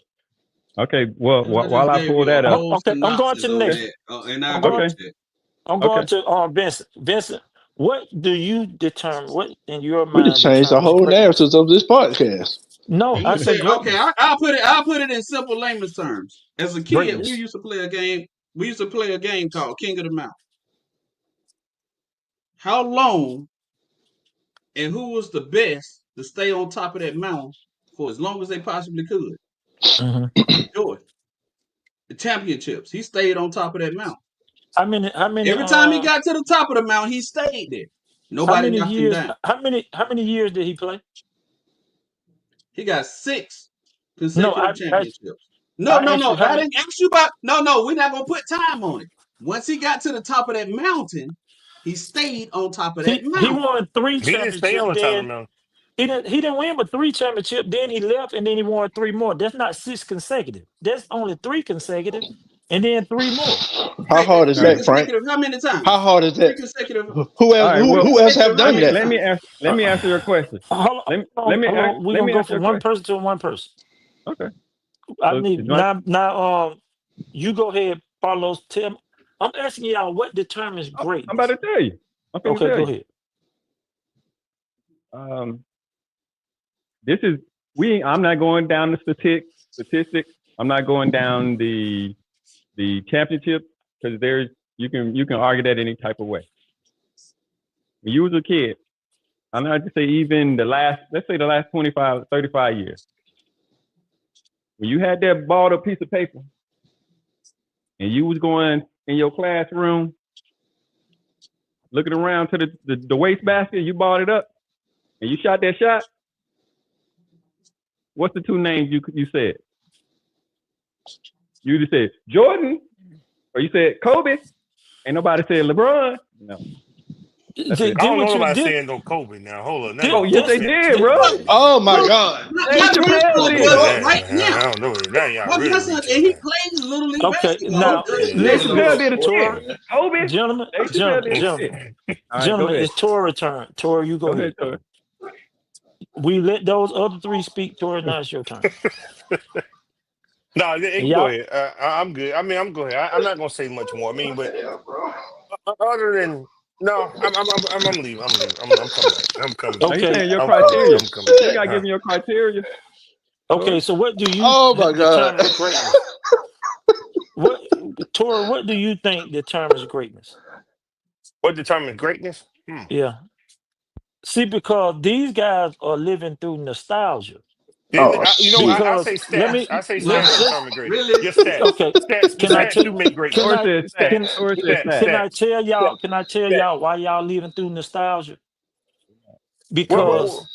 Okay, well, while I pull that up. Okay, I'm going to the next. I'm going to Vincent. Vincent, what do you determine? What in your mind? We just changed the whole narrative of this podcast. No, I said okay. I'll put it in simple layman's terms. As a kid, we used to play a game. We used to play a game called King of the Mountain. How long and who was the best to stay on top of that mountain for as long as they possibly could? Jordan. The championships. He stayed on top of that mountain. How many? Every time he got to the top of the mountain, he stayed there. Nobody knocked him down. How many years did he play? He got 6 consecutive championships. No. I didn't ask you about. No. We're not gonna put time on it. Once he got to the top of that mountain, he stayed on top of that mountain. He won 3 championships. He didn't stay on the top of the mountain. He didn't win but 3 championships. Then he left, and then he won 3 more. That's not 6 consecutive. That's only 3 consecutive, and then 3 more. How hard is that, Frank? How many times? How hard is that? 3 consecutive. Who else have done that? Let me answer your question. Let me we're gonna go from one person to one person. Okay. I need now. You go ahead, Carlos. Tim, I'm asking y'all what determines greatness. I'm about to tell you. Okay, go ahead. I'm not going down the statistics. I'm not going down the championship because you can argue that any type of way. When you was a kid, I'm not to say even the last 25, 35 years. When you had that balled up piece of paper and you was going in your classroom, looking around to the wastebasket, you balled it up and you shot that shot. What's the 2 names you said? You just said Jordan, or you said Kobe. Ain't nobody said LeBron. No. I don't know nobody saying no Kobe now. Hold on. Yes, they did, bro. Oh my God. Right now. I don't know that. And he plays Little League basketball. Now, listen, Kobe. Gentlemen, it's Tor's turn. Tor, you go ahead. Tor. We let those other 3 speak. Tor, now it's your turn. No, go ahead. I'm good. I mean, I'm going. I'm not gonna say much more. I mean, but other than no, I'm leaving. I'm coming back. I'm coming. Okay. Are you saying your criteria? You gotta give me your criteria. Okay, so what do you? Oh my God! Tor, what do you think determines greatness? What determines greatness? Yeah. See, because these guys are living through nostalgia. I say stats. I say stats determine greatness. Really? Just stats. Okay. Stats do make greatness. Can I tell y'all why y'all living through nostalgia? Because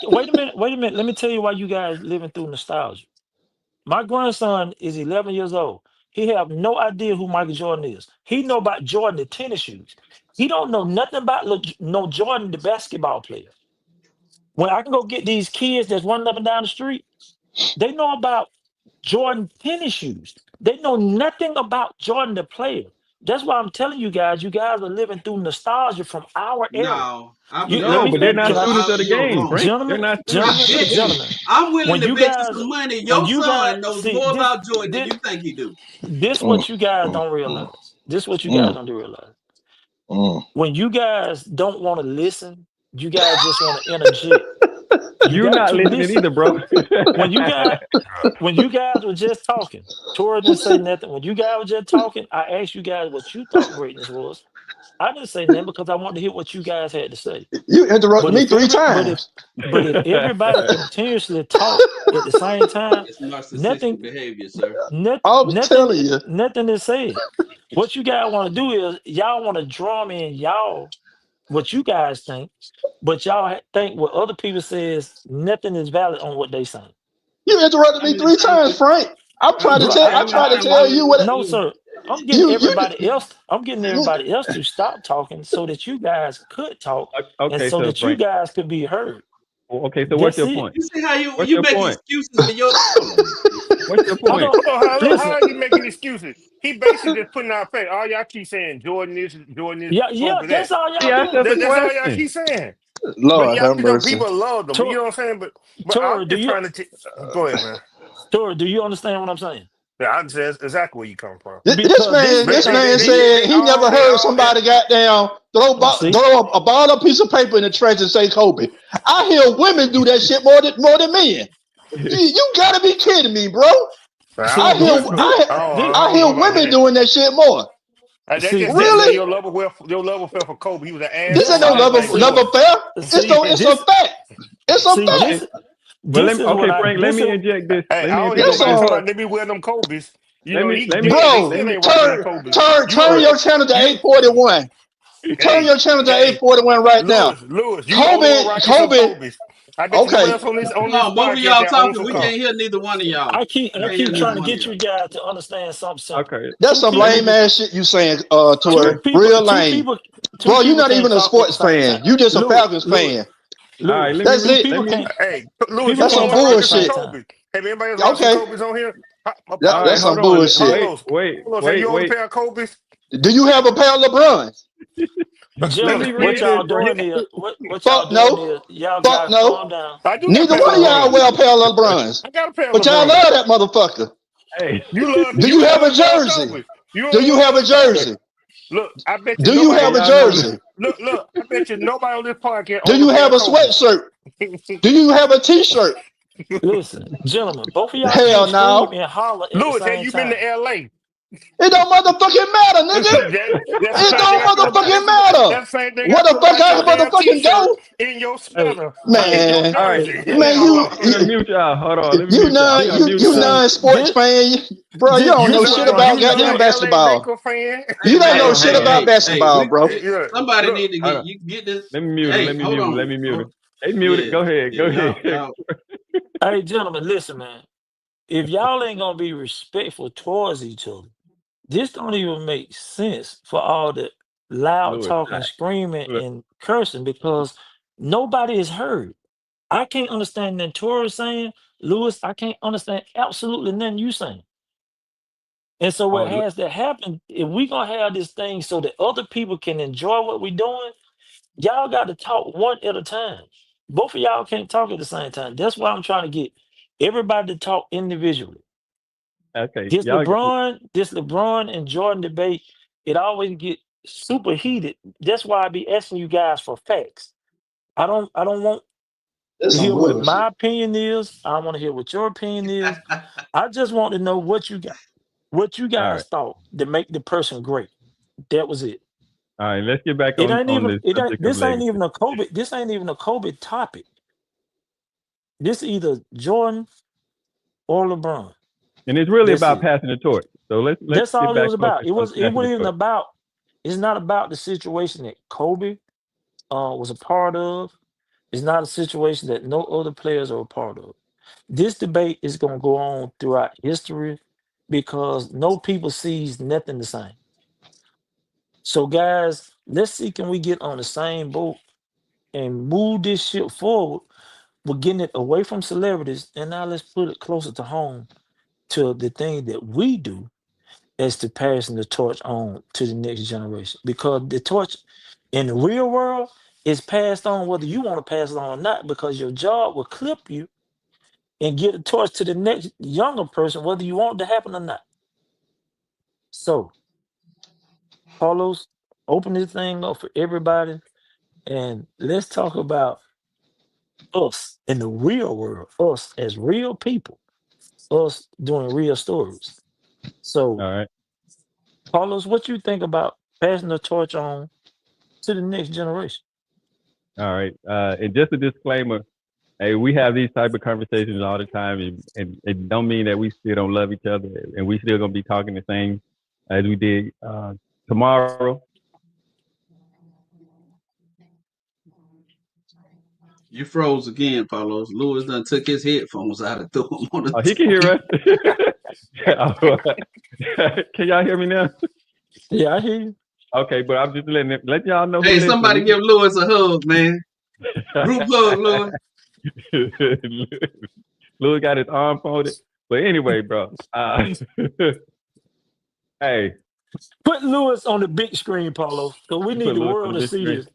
wait a minute. Let me tell you why you guys living through nostalgia. My grandson is 11 years old. He have no idea who Michael Jordan is. He know about Jordan, the tennis shoes. He don't know nothing about Jordan, the basketball player. When I can go get these kids that's running up and down the street, they know about Jordan tennis shoes. They know nothing about Jordan the player. That's why I'm telling you guys are living through nostalgia from our era. No, I You, believe let No, me but they're fin- not can I, students of the you're game, wrong. Frank. They're gentlemen, not I students of the bet you. game. gentlemen. I'm willing When to you bet you guys, some money. when Your you son guys knows see more this, about Jordan than this, you think he do. this what you guys don't realize. This what you guys don't realize. When you guys don't want to listen, you guys just want to interject. You You're got not to listening listen. either, bro. When you guys were just talking, Tori didn't say nothing. When you guys were just talking, I asked you guys what you thought greatness was. I didn't say nothing because I wanted to hear what you guys had to say. You interrupted But me if 3 every times. but if everybody continuously talk at the same time, It's narcissistic nothing behavior, sir. I was telling you. nothing is said. What you guys want to do is y'all want to drum in y'all what you guys think, but y'all think what other people says nothing is valid on what they saying. You interrupted me 3 times, Frank. I tried to tell you what. No, sir. I'm getting You everybody else. I'm getting everybody else to stop talking so that you guys could talk and Okay, so so that you Frank. guys could be heard. Okay, so what's That's your it. point? You see how you What's your make point? excuses for your. What's your I point? don't How listen. are you making excuses? He basically just putting out face. All y'all keep saying Jordan this, Yeah, Kobe that's that. all He y'all asked do. us a That's all y'all question. keep saying. But Lord y'all, have mercy. people love them. You know what I'm saying? But I'm Tori, just trying to go ahead, man. Tori, do you understand what I'm saying? Yeah, I understand exactly where you come from. This Because man said he never heard somebody goddamn throw a ball, a piece of paper in the trash and say Kobe. I hear women do that shit more than men. You gotta be kidding me, bro. I hear women doing that shit more. That just Really? your level fell for Kobe. He was an ass. This ain't no level fair. It's a fact. It's a fact. Well, Frank, let me inject this. Hey, I don't hear nobody talking about they be wearing them Kobe's. You know, turn your channel to 841. Turn your channel to 841 right now. Lewis, you Kobe. I bet you nobody else on this both of y'all talking. We can't hear neither one of y'all. I keep trying to get you guys to understand something. Okay. That's some lame ass shit you saying, Tori. Real lame. Bro, you're not even a sports fan. You just a Falcons fan. All right, that's it. Hey, Lewis, that's some bullshit. Have anybody else watched Kobe's on here? That's some bullshit. Wait. You own a pair of Kobe's? Do you have a pair of LeBrons? Let me read what y'all this, doing here? What y'all doing here? Y'all got calm down. Neither one of y'all wear a pair of LeBrons. I got a pair of But y'all love that motherfucker. Hey, do you have a jersey? Do you have a jersey? Look, I bet you. Do you have a jersey? Look, I bet you nobody on this podcast. Do you have a sweatshirt? Do you have a t-shirt? Listen, gentlemen, both of y'all hell no. And holler Lewis, have you been to LA? It don't motherfucking matter, nigga. It don't motherfucking matter. What the fuck I motherfucking go? In your sweater. Man, all right. Man, you mute y'all. Hold on. You non-sports fan. Bro, you don't know shit about goddamn basketball. You don't know shit about basketball, bro. Somebody need to get this. Let me mute it. Let me mute it. Hey, mute it. Go ahead. Hey, gentlemen, listen, man. If y'all ain't gonna be respectful towards each other, this don't even make sense for all the loud talking, screaming, and cursing because nobody is heard. I can't understand nothing Tori saying. Lewis, I can't understand absolutely nothing you saying. And so what has to happen, if we gonna have this thing so that other people can enjoy what we're doing, y'all got to talk one at a time. Both of y'all can't talk at the same time. That's why I'm trying to get everybody to talk individually. Okay. This LeBron and Jordan debate, it always get super heated. That's why I be asking you guys for facts. I don't want to hear what my opinion is. I want to hear what your opinion is. I just want to know what you got. What you guys thought to make the person great. That was it. All right, let's get back on this. This ain't even a COVID. This ain't even a COVID topic. This is either Jordan or LeBron. And it's really about passing the torch. So let's that's all it was about. It wasn't even about. It's not about the situation that Kobe was a part of. It's not a situation that no other players are a part of. This debate is going to go on throughout history because no people sees nothing the same. So guys, let's see, can we get on the same boat and move this shit forward? We're getting it away from celebrities, and now let's put it closer to home to the thing that we do as to passing the torch on to the next generation, because the torch in the real world is passed on whether you want to pass it on or not, because your job will clip you and get the torch to the next younger person, whether you want it to happen or not. So, Carlos, open this thing up for everybody, and let's talk about us in the real world, us as real people, us doing real stories. So, All right. Carlos, what you think about passing the torch on to the next generation? All right. And just a disclaimer, hey, we have these type of conversations all the time, and it don't mean that we still don't love each other, and we still gonna be talking the same as we did tomorrow. You froze again, Paulos. Lewis done took his headphones out and threw them on the Oh, he can hear us. Can y'all hear me now? Yeah, I hear you. Okay, but I'm just let y'all know. Hey, somebody give Lewis a hug, man. Group hug, Lewis. Lewis got his arm folded. But anyway, bro. Hey. Put Lewis on the big screen, Paulo, because we need the world to see this.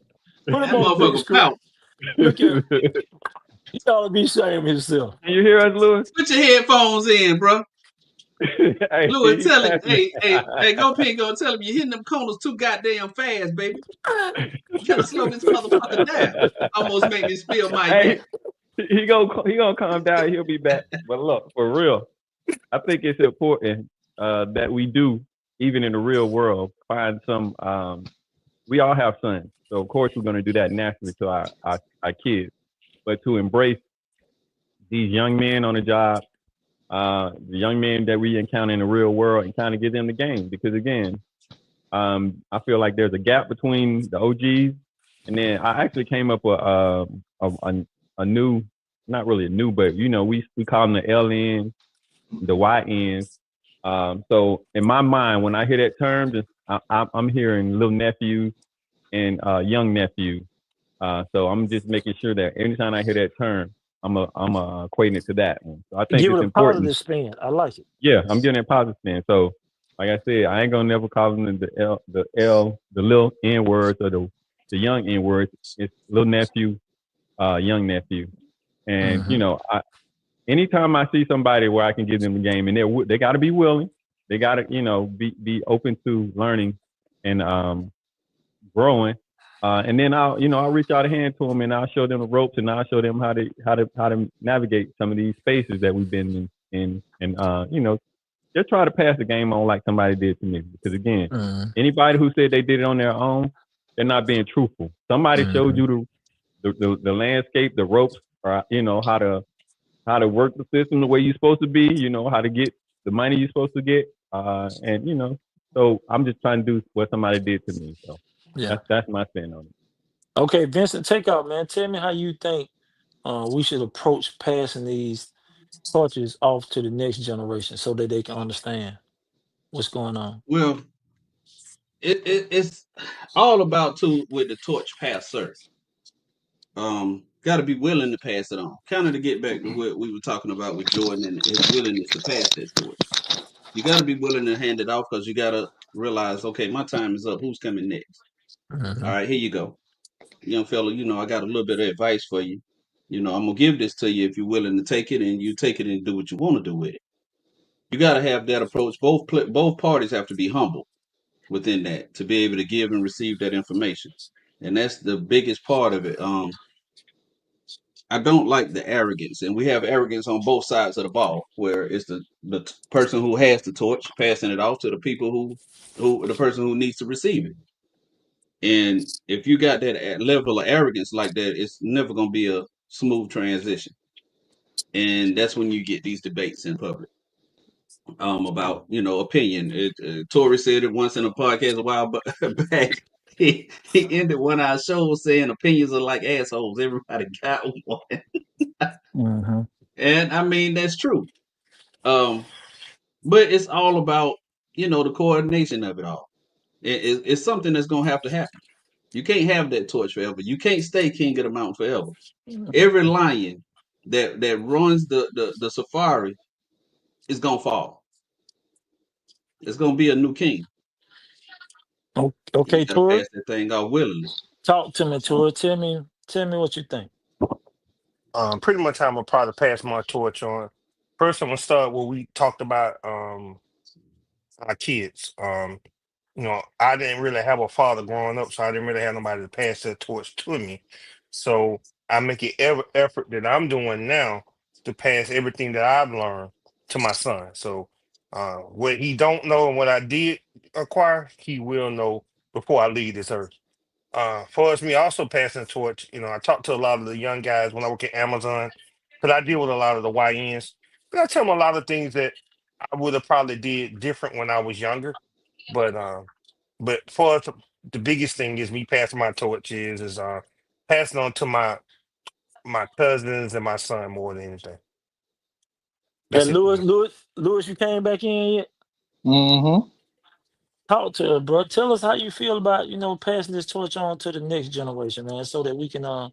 Put him on the big screen. Look at him. He ought to be ashamed of himself. Can you hear us, Lewis? Put your headphones in, bro. Hey, Lewis, tell him, hey, go Pink, go tell him you're hitting them corners too goddamn fast, baby. You gotta slow this motherfucker down. Almost made me spill my hey, he gonna calm down. He'll be back. But look, for real, I think it's important that we do, even in the real world, find some. We all have sons, so of course we're gonna do that naturally to our kids. But to embrace these young men on the job, the young men that we encounter in the real world, and kind of give them the game, because again, I feel like there's a gap between the OGs, and then I actually came up with a new, not really a new, but we call them the LNs, the YNs. So in my mind, when I hear that term, I'm hearing little nephews and young nephews. So I'm just making sure that anytime I hear that term, I'm equating it to that one. So I think give it's it a important. Positive spin. I like it. Yeah, I'm giving it a positive spin. So, like I said, I ain't gonna never call them the little N words or the young N words. It's little nephew, young nephew, and anytime I see somebody where I can give them the game, and they got to be willing, they got to be open to learning and growing. And then I'll reach out a hand to them, and I'll show them the ropes, and I'll show them how to navigate some of these spaces that we've been in, and just try to pass the game on like somebody did to me. Because again, anybody who said they did it on their own, they're not being truthful. Somebody showed you the landscape, the ropes, or how to work the system the way you're supposed to be. How to get the money you're supposed to get, and so I'm just trying to do what somebody did to me. So. Yeah, that's my spin on it. Okay, Vincent, take out, man. Tell me how you think we should approach passing these torches off to the next generation so that they can understand what's going on. Well, it's all about with the torch passer. Got to be willing to pass it on. Kind of to get back to what we were talking about with Jordan and his willingness to pass that torch. You got to be willing to hand it off, because you got to realize, okay, my time is up. Who's coming next? All right, here you go. Young fella, I got a little bit of advice for you. I'm going to give this to you if you're willing to take it, and you take it and do what you want to do with it. You got to have that approach. Both parties have to be humble within that to be able to give and receive that information. And that's the biggest part of it. I don't like the arrogance, and we have arrogance on both sides of the ball, where it's the person who has the torch passing it off to the people the person who needs to receive it. And if you got that level of arrogance like that, it's never going to be a smooth transition. And that's when you get these debates in public about, opinion. Tory said it once in a podcast a while back. He ended one of our shows saying opinions are like assholes. Everybody got one. And I mean, that's true. But it's all about, the coordination of it all. It's something that's going to have to happen. You can't have that torch forever. You can't stay king of the mountain forever. Every lion that runs the safari is gonna fall. It's gonna be a new king. Okay, You gotta Tori, pass that thing off willingly. talk to me, Tori. Tell me what you think. Pretty much I'm gonna probably pass my torch on. First, I'm gonna start what we talked about. Our kids. I didn't really have a father growing up, so I didn't really have nobody to pass that torch to me. So I make it every effort that I'm doing now to pass everything that I've learned to my son. So what he don't know and what I did acquire, he will know before I leave this earth. For us, me also passing the torch, I talk to a lot of the young guys when I work at Amazon, because I deal with a lot of the YNs. But I tell them a lot of things that I would have probably did different when I was younger. But for us, the biggest thing is me passing my torch is passing on to my cousins and my son more than anything. Yeah, That's it. Lewis, you came back in yet? Mm-hmm. Talk to her, bro. Tell us how you feel about, passing this torch on to the next generation, man, so that we can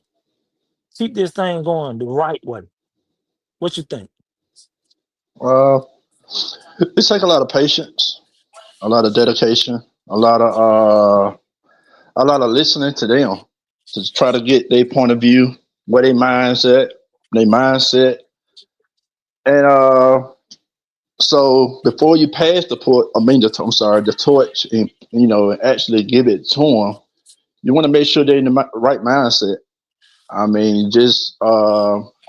keep this thing going the right way. What you think? It takes a lot of patience, a lot of dedication, a lot of listening to them to try to get their point of view, where their mindset, and so before you pass the torch, and actually give it to them, you want to make sure they're in the right mindset. I mean,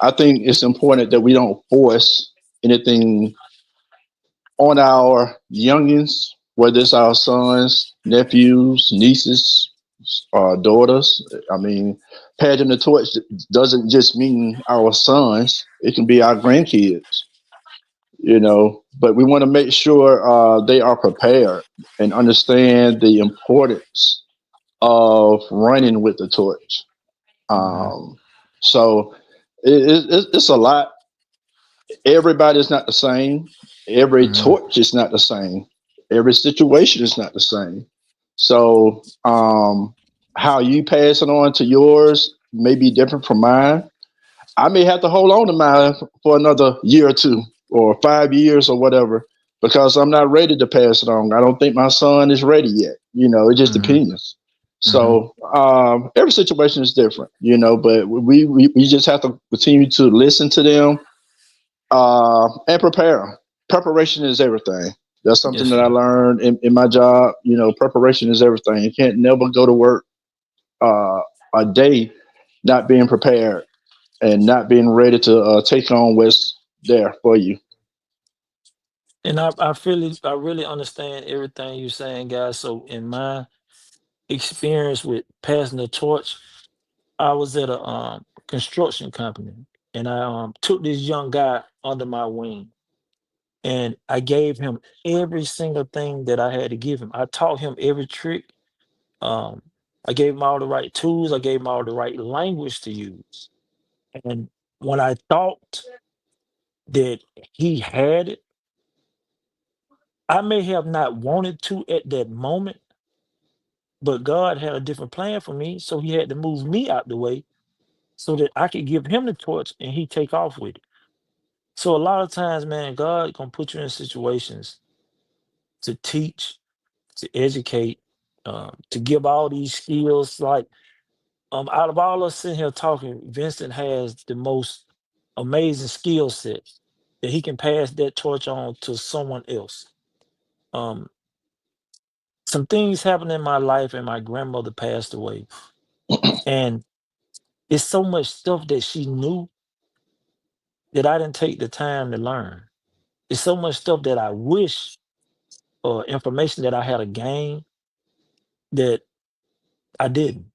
I think it's important that we don't force anything on our youngins, whether it's our sons, nephews, nieces, daughters. I mean, passing the torch doesn't just mean our sons; it can be our grandkids. But we want to make sure they are prepared and understand the importance of running with the torch. So it's a lot. Everybody's not the same. Every torch is not the same. Every situation is not the same. So how you pass it on to yours may be different from mine. I may have to hold on to mine for another year or two or 5 years or whatever, because I'm not ready to pass it on. I don't think my son is ready yet. It just depends. So every situation is different, but we just have to continue to listen to them and prepare. Preparation is everything. That's something that I learned in my job. Preparation is everything. You can't never go to work a day not being prepared and not being ready to take on what's there for you. And I really understand everything you're saying, guys. So in my experience with passing the torch, I was at a construction company, and I took this young guy under my wing, and I gave him every single thing that I had to give him. I taught him every trick. I gave him all the right tools. I gave him all the right language to use. And when I thought that he had it, I may have not wanted to at that moment, but God had a different plan for me. So he had to move me out the way so that I could give him the torch and he take off with it. So a lot of times, man, God gonna put you in situations to teach, to educate, to give all these skills. Like out of all us sitting here talking, Vincent has the most amazing skill set that he can pass that torch on to someone else. Some things happened in my life, and my grandmother passed away, and it's so much stuff that she knew that I didn't take the time to learn. It's so much stuff that I wish, or information that I had to gain, that I didn't.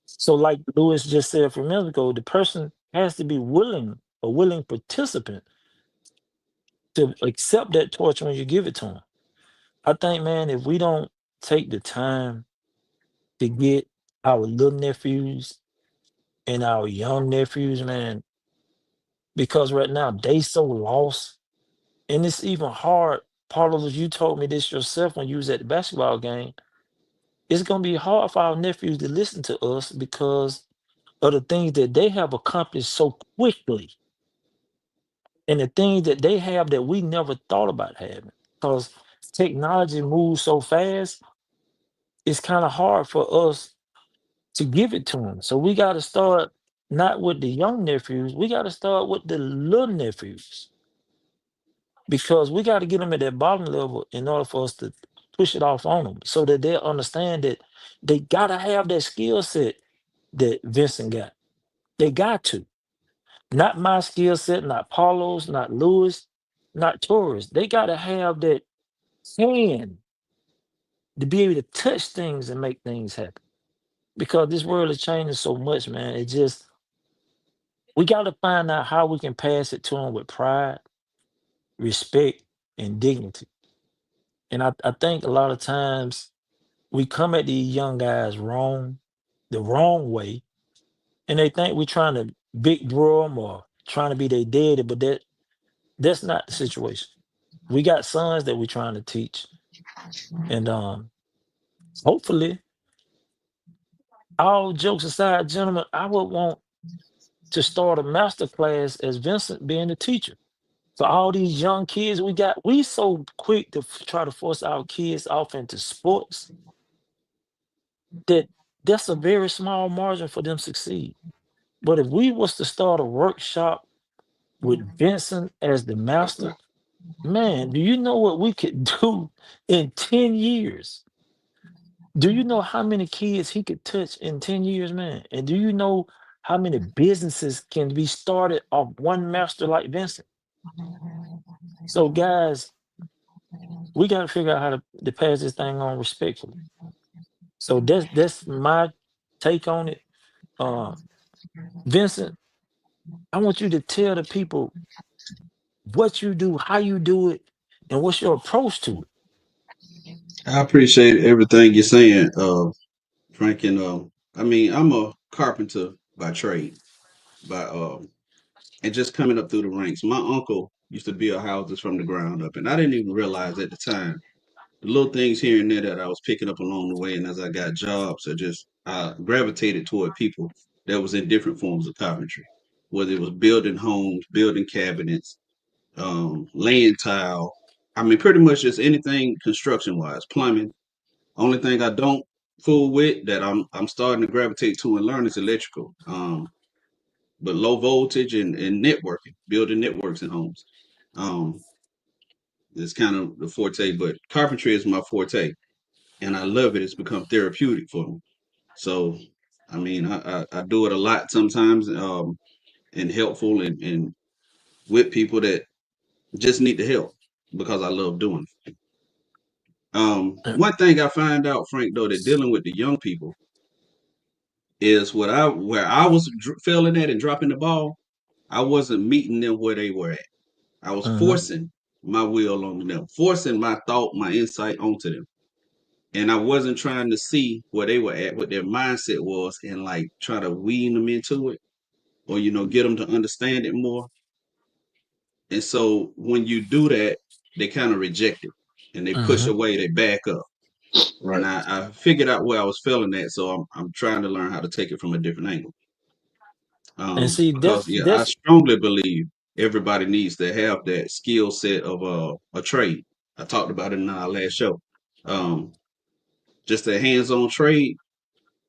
So, like Lewis just said a few minutes ago, the person has to be a willing participant to accept that torch when you give it to them. I think, man, if we don't take the time to get our little nephews and our young nephews, man, because right now they so lost, and it's even hard. Carlos, you told me this yourself when you was at the basketball game. It's gonna be hard for our nephews to listen to us because of the things that they have accomplished so quickly, and the things that they have that we never thought about having. Because technology moves so fast, it's kind of hard for us to give it to them. So we got to start not with the young nephews, we got to start with the little nephews, because we got to get them at that bottom level in order for us to push it off on them, so that they understand that they got to have that skill set that Vincent got. They got to. Not my skill set, not Paulo's, not Lewis, not Torres. They got to have that hand to be able to touch things and make things happen. Because this world is changing so much, man. It just, we got to find out how we can pass it to them with pride, respect, and dignity. And I think a lot of times we come at these young guys the wrong way, and they think we're trying to big bro them or trying to be their daddy, but that's not the situation. We got sons that we're trying to teach, and hopefully, all jokes aside, gentlemen, I would want to start a master class as Vincent being the teacher. For all these young kids we so quick to try to force our kids off into sports that's a very small margin for them to succeed. But if we was to start a workshop with Vincent as the master, man, do you know what we could do in 10 years? Do you know how many kids he could touch in 10 years, man? And do you know how many businesses can be started off one master like Vincent? So, guys, we got to figure out how to pass this thing on respectfully. So that's my take on it. Vincent, I want you to tell the people what you do, how you do it, and what's your approach to it. I appreciate everything you're saying, Frank. And I mean, I'm a carpenter by trade, and just coming up through the ranks. My uncle used to build houses from the ground up, and I didn't even realize at the time the little things here and there that I was picking up along the way. And as I got jobs, I gravitated toward people that was in different forms of carpentry, whether it was building homes, building cabinets, laying tile. I mean, pretty much just anything construction wise, plumbing. Only thing I don't fool with that I'm starting to gravitate to and learn is electrical. But low voltage and networking, building networks in homes. It's kind of the forte, but carpentry is my forte, and I love it. It's become therapeutic for me. So, I mean, I do it a lot sometimes, and helpful and with people that just need the help because I love doing it. One thing I find out, Frank, though, that dealing with the young people is where I was failing at and dropping the ball. I wasn't meeting them where they were at. I was forcing my will on them, forcing my thought, my insight onto them. And I wasn't trying to see where they were at, what their mindset was, and like try to wean them into it or, get them to understand it more. And so when you do that, they kind of reject it and they push away, they back up. Right. And I figured out where I was failing at. So I'm trying to learn how to take it from a different angle. And see, I strongly believe everybody needs to have that skill set of a trade. I talked about it in our last show. Just a hands-on trade,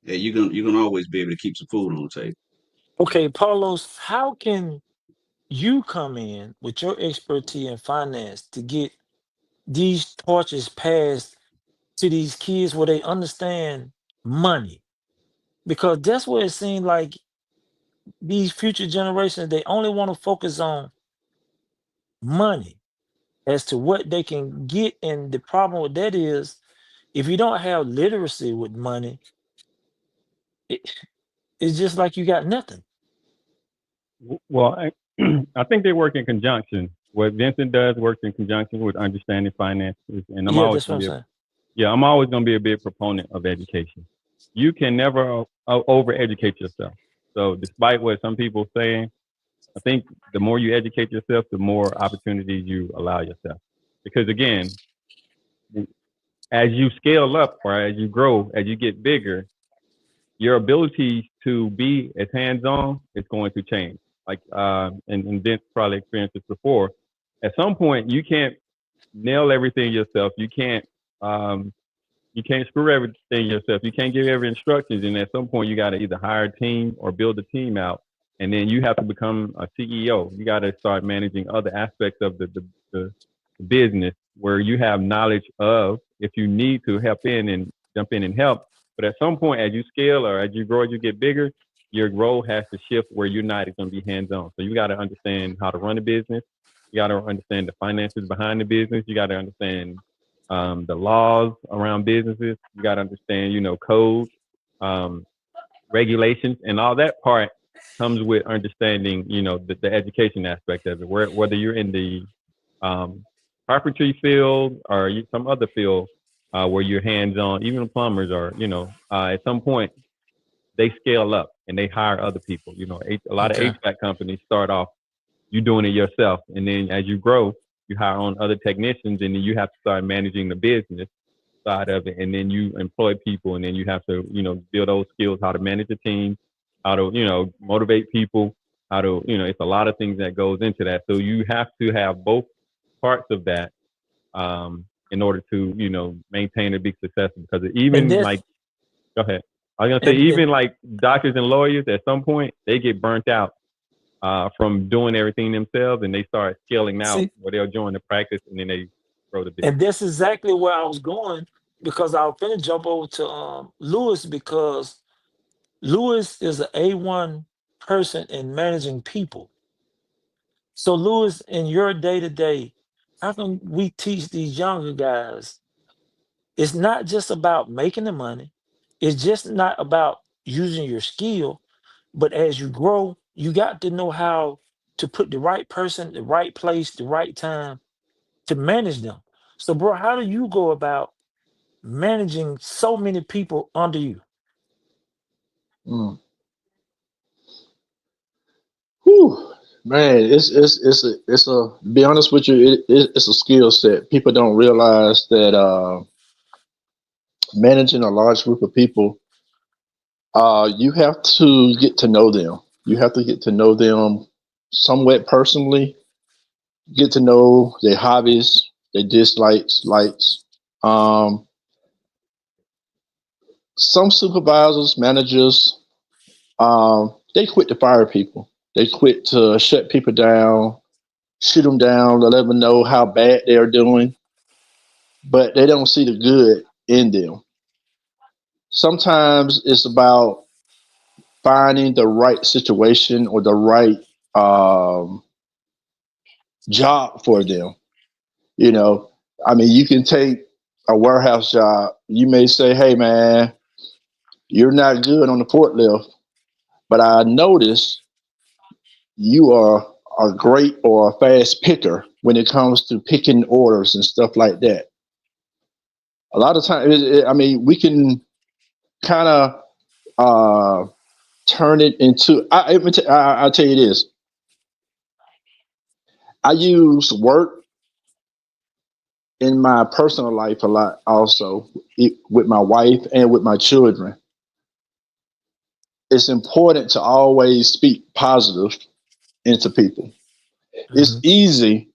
yeah, you can always be able to keep some food on the table. Okay, Paulos, how can you come in with your expertise in finance to get these torches passed to these kids where they understand money? Because that's where it seems like these future generations, they only want to focus on money as to what they can get. And the problem with that is, if you don't have literacy with money, it's just like you got nothing. Well, I think they work in conjunction. What Vincent does works in conjunction with understanding finances, and I'm always going to be a big proponent of education. You can never over-educate yourself. So, despite what some people saying, I think the more you educate yourself, the more opportunities you allow yourself. Because again, as you scale up or as you grow, as you get bigger, your ability to be as hands-on is going to change. Like, and Vince probably experienced this before. At some point, you can't nail everything yourself. You can't screw everything yourself. You can't give every instructions. And at some point, you got to either hire a team or build a team out. And then you have to become a CEO. You got to start managing other aspects of the business where you have knowledge of, if you need to jump in and help. But at some point, as you scale or as you grow, as you get bigger, your role has to shift where you're not going to be hands-on. So you got to understand how to run a business. You got to understand the finances behind the business. You got to understand the laws around businesses. You got to understand, code, regulations, and all that part comes with understanding, the education aspect of it. Whether you're in the carpentry field or some other field where you're hands-on, even plumbers are, at some point they scale up and they hire other people. A lot of HVAC companies start off, you doing it yourself. And then as you grow, you hire on other technicians, and then you have to start managing the business side of it. And then you employ people, and then you have to, build those skills, how to manage a team, how to, motivate people, how to, it's a lot of things that goes into that. So you have to have both parts of that in order to, maintain a big success. Because even go ahead. I was going to say, even like doctors and lawyers, at some point, they get burnt out from doing everything themselves, and they start scaling out where they'll join the practice, and then they grow the business. And that's exactly where I was going, because I was going to jump over to Lewis, because Lewis is an A1 person in managing people. So Lewis, in your day-to-day, how can we teach these younger guys? It's not just about making the money. It's just not about using your skill, but as you grow, you got to know how to put the right person, the right place, the right time to manage them. So, bro, how do you go about managing so many people under you? Whew, man, it's a be honest with you, it's a skill set. People don't realize that managing a large group of people, you have to get to know them. You have to get to know them somewhat personally, get to know their hobbies, their dislikes, likes. Some supervisors, managers, they quit to fire people. They quit to shut people down, shoot them down, let them know how bad they're doing, but they don't see the good in them. Sometimes it's about finding the right situation or the right job for them. You can take a warehouse job. You may say, hey, man, you're not good on the forklift, but I noticed you are a great or a fast picker when it comes to picking orders and stuff like that. A lot of times, we can kind of turn it into, I'll tell you this. I use work in my personal life a lot also, with my wife and with my children. It's important to always speak positive into people. Mm-hmm. It's easy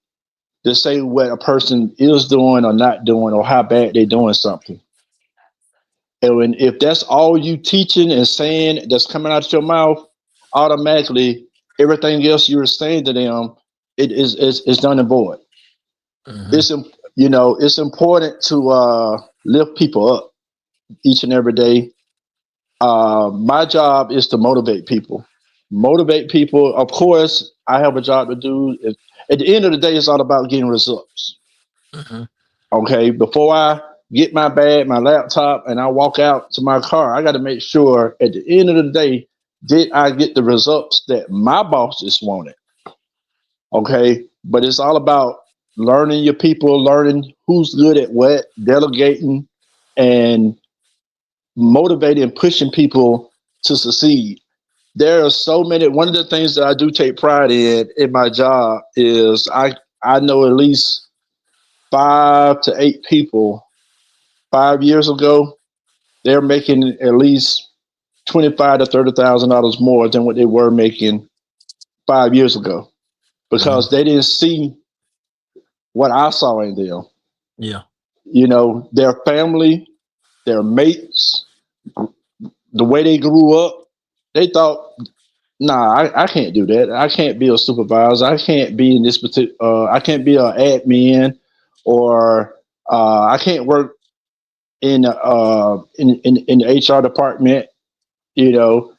to say what a person is doing or not doing, or how bad they're doing something. And if that's all you teaching and saying that's coming out of your mouth, automatically everything else you're saying to them, it's done and void. Mm-hmm. It's important to lift people up each and every day. My job is to motivate people. Of course, I have a job to do. At the end of the day, it's all about getting results. Mm-hmm. Okay, before I get my bag, my laptop, and I walk out to my car, I got to make sure at the end of the day, did I get the results that my bosses wanted? Okay, but it's all about learning your people, learning who's good at what, delegating, and motivating and pushing people to succeed. There are so many. One of the things that I do take pride in my job is I know at least 5 to 8 people 5 years ago, they're making at least $25,000 to $30,000 more than what they were making 5 years ago, because they didn't see what I saw in them. Yeah. You know, their family, their mates, the way they grew up, they thought, nah, I can't do that. I can't be a supervisor. I can't be in this particular. I can't be an admin, or I can't work in the HR department. You know,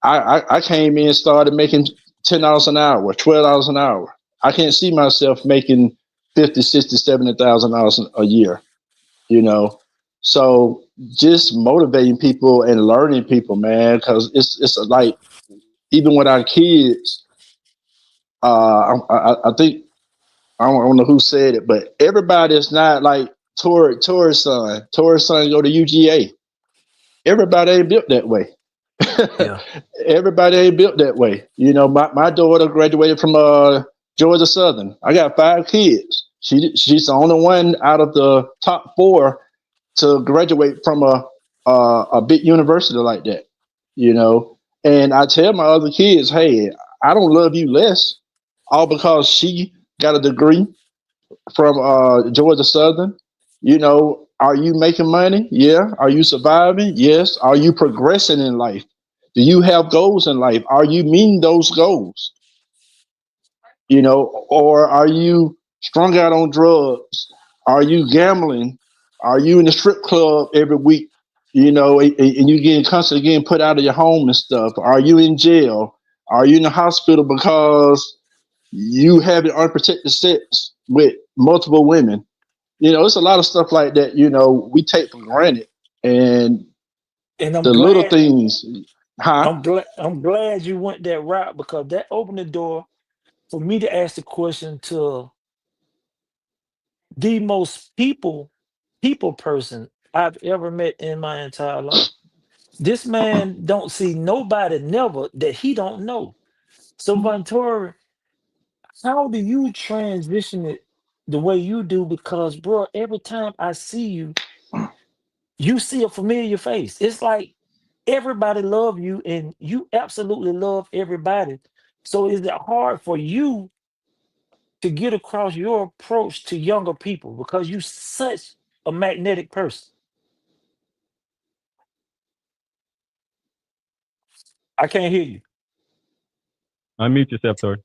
I came in and started making $10 an hour, $12 an hour. I can't see myself making $50,000, $60,000, $70,000 a year. You know, so just motivating people and learning people, man, because it's like, even with our kids, I think, I don't know who said it, but everybody's not like Torres' son. Torres' son go to UGA. Everybody ain't built that way. Yeah. Everybody ain't built that way. You know, my daughter graduated from Georgia Southern. I got 5 kids. She's the only one out of the top 4 to graduate from a big university like that. You know, and I tell my other kids, hey, I don't love you less, all because she got a degree from Georgia Southern. You know, are you making money? Yeah. Are you surviving? Yes. Are you progressing in life? Do you have goals in life? Are you meeting those goals? You know, or are you strung out on drugs? Are you gambling? Are you in the strip club every week? You know, and you getting constantly getting put out of your home and stuff. Are you in jail? Are you in the hospital because you having unprotected sex with multiple women? You know, it's a lot of stuff like that, you know, we take for granted. And I'm the little things, I'm glad you went that route, because that opened the door for me to ask the question to the most people person I've ever met in my entire life. This man don't see nobody never that he don't know. So Vontauri, how do you transition it the way you do? Because bro, every time I see you, you see a familiar face. It's like everybody love you and you absolutely love everybody. So is it hard for you to get across your approach to younger people because you such a magnetic person? I can't hear you. Unmute yourself, Tori.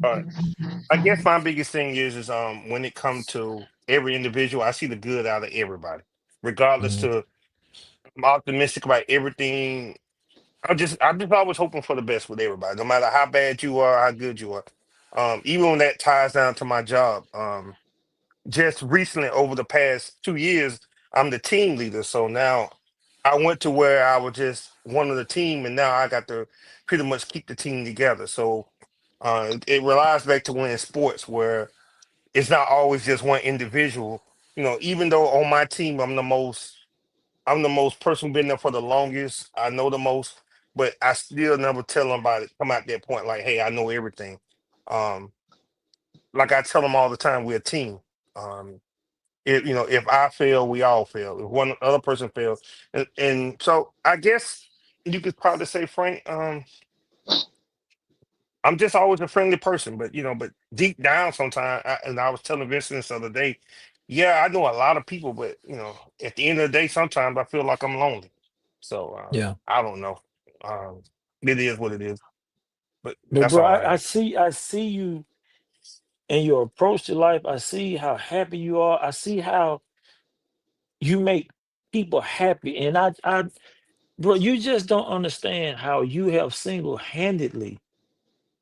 All right. I guess my biggest thing is when it comes to every individual, I see the good out of everybody, regardless Mhm. to. I'm optimistic about everything. I'm just always hoping for the best with everybody, no matter how bad you are, how good you are. Even when that ties down to my job. Just recently, over the past 2 years, I'm the team leader. So now I went to where I was just one of the team, and now I got to pretty much keep the team together. So it relies back to winning sports, where it's not always just one individual. You know, even though on my team I'm the most person who been there for the longest. I know the most, but I still never tell them about it. Come out that point like, hey, I know everything. Um, like I tell them all the time, we're a team. If I fail, we all fail. If one other person fails, and so I guess you could probably say, Frank, I'm just always a friendly person, but deep down, sometimes, and I was telling Vincent this other day, yeah, I know a lot of people, but at the end of the day, sometimes I feel like I'm lonely. So Yeah. I don't know. Um, it is what it is, but But that's bro, all I I have. see you and your approach to life. I see how happy you are. I see how you make people happy. And bro, you just don't understand how you have single-handedly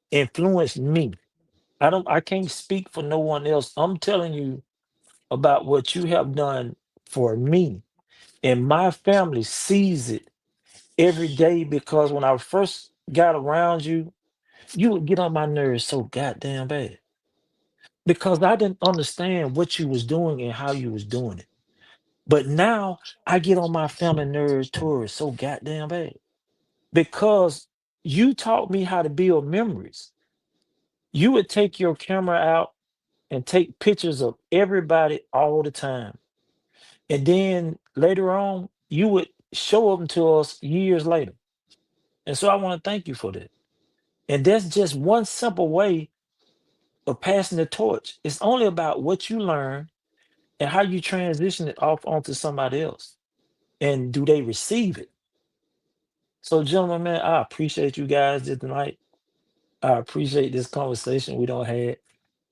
influenced me. I can't speak for no one else. I'm telling you about what you have done for me. And my family sees it every day, because when I first got around you, you would get on my nerves so goddamn bad. Because I didn't understand what you was doing and how you was doing it. But now I get on my family nerves towards so goddamn bad. Because you taught me how to build memories. You would take your camera out and take pictures of everybody all the time. And then later on, you would show them to us years later. And so I want to thank you for that. And that's just one simple way of passing the torch. It's only about what you learn and how you transition it off onto somebody else. And do they receive it? So, gentlemen, man, I appreciate you guys tonight. I appreciate this conversation we don't had.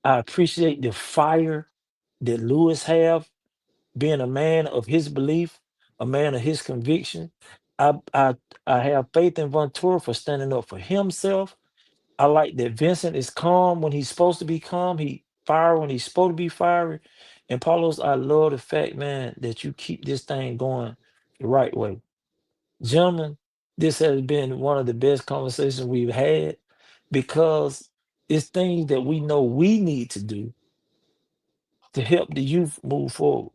I appreciate the fire that Lewis have, being a man of his belief, a man of his conviction. I have faith in Vontura for standing up for himself. I like that Vincent is calm when he's supposed to be calm. He fire when he's supposed to be fiery. And Paulos, I love the fact, man, that you keep this thing going the right way. Gentlemen, this has been one of the best conversations we've had because it's things that we know we need to do to help the youth move forward.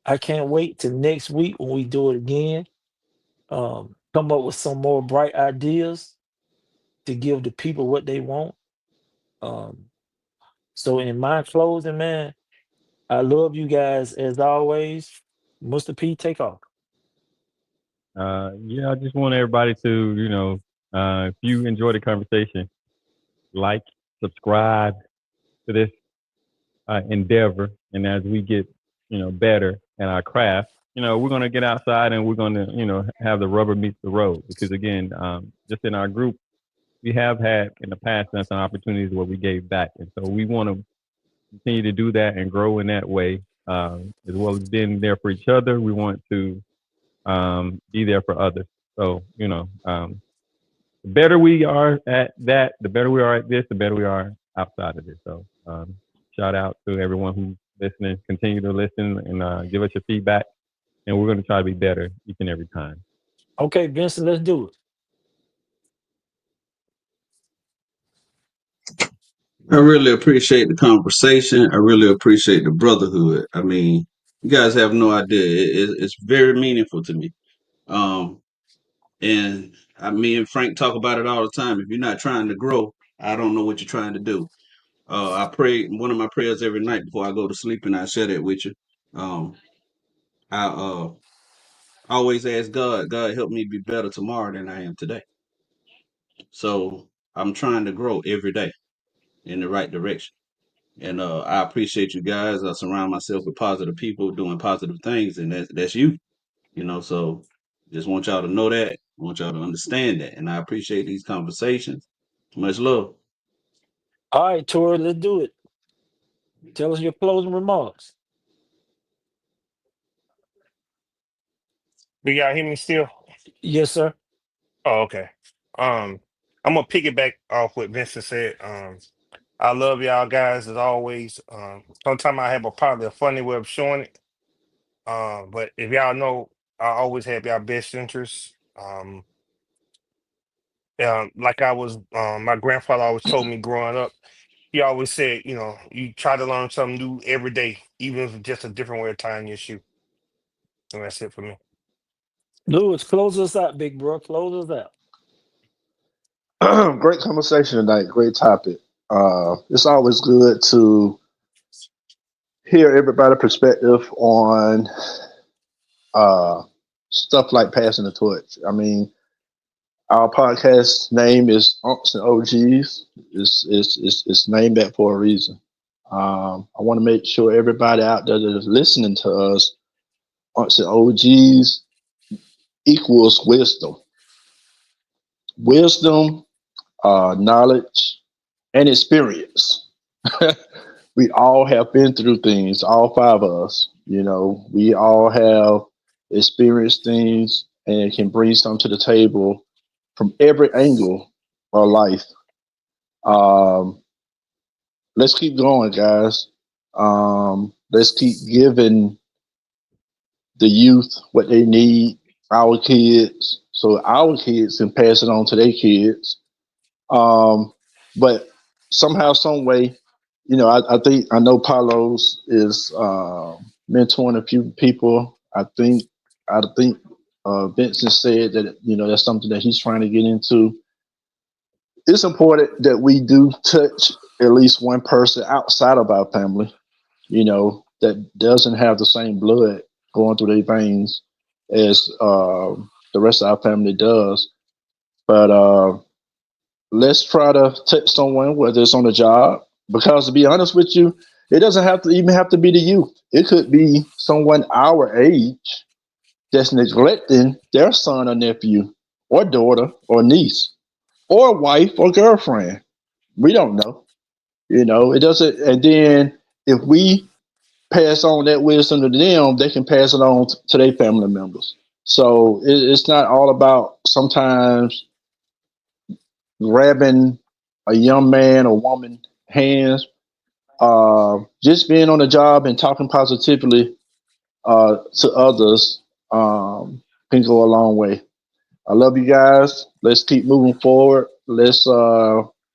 I can't wait till next week when we do it again. Come up with some more bright ideas to give the people what they want. So in my closing, man, I love you guys as always. Mr. P, take off. Yeah, I just want everybody to, if you enjoy the conversation, like, subscribe to this endeavor. And as we get, better at our craft, we're going to get outside and we're going to, have the rubber meet the road. Because again, just in our group, we have had in the past some opportunities where we gave back. And so we want to continue to do that and grow in that way, as well as being there for each other. We want to be there for others. So, the better we are at that, the better we are at this, the better we are outside of this. So shout out to everyone who's listening. Continue to listen and give us your feedback. And we're going to try to be better each and every time. Okay, Vincent, let's do it. I really appreciate the conversation. I really appreciate the brotherhood. I mean, you guys have no idea. It's very meaningful to me. And me and Frank talk about it all the time. If you're not trying to grow, I don't know what you're trying to do. I pray one of my prayers every night before I go to sleep, and I share that with you. I always ask God, help me be better tomorrow than I am today. So I'm trying to grow every day in the right direction. And I appreciate you guys. I surround myself with positive people doing positive things, and that's you. So just want y'all to know that. I want y'all to understand that. And I appreciate these conversations. Much love. All right, Tori, let's do it. Tell us your closing remarks. Do y'all hear me still? Yes, sir. Oh, okay. I'm gonna piggyback off what Vincent said. I love y'all guys as always. Sometimes I have probably a funny way of showing it. But if y'all know, I always have y'all best interests. Like my grandfather always told me growing up, he always said, you try to learn something new every day, even if it's just a different way of tying your shoe. And that's it for me. Lewis, close us out, big bro. Close us out. Great conversation tonight. Great topic. It's always good to hear everybody's perspective on stuff like passing the torch. I mean, our podcast name is Unks and OGs. It's named that for a reason. I want to make sure everybody out there that is listening to us, Unks and OGs equals wisdom. Wisdom, knowledge, and experience. We all have been through things, all five of us. We all have experienced things and can bring something to the table from every angle of life. Let's keep going, guys. Let's keep giving the youth what they need, our kids, so our kids can pass it on to their kids. But somehow, some way, I know Paulos is mentoring a few people. I think Vincent said that that's something that he's trying to get into. It's important that we do touch at least one person outside of our family, that doesn't have the same blood going through their veins as the rest of our family does. But let's try to touch someone, whether it's on the job, Because to be honest with you, it doesn't have to even have to be the youth. It could be someone our age that's neglecting their son or nephew or daughter or niece or wife or girlfriend. We don't know. It doesn't. And then if we pass on that wisdom to them, they can pass it on to their family members. So it's not all about sometimes grabbing a young man or woman hands. Just being on the job and talking positively to others can go a long way. I love you guys. Let's keep moving forward. Let's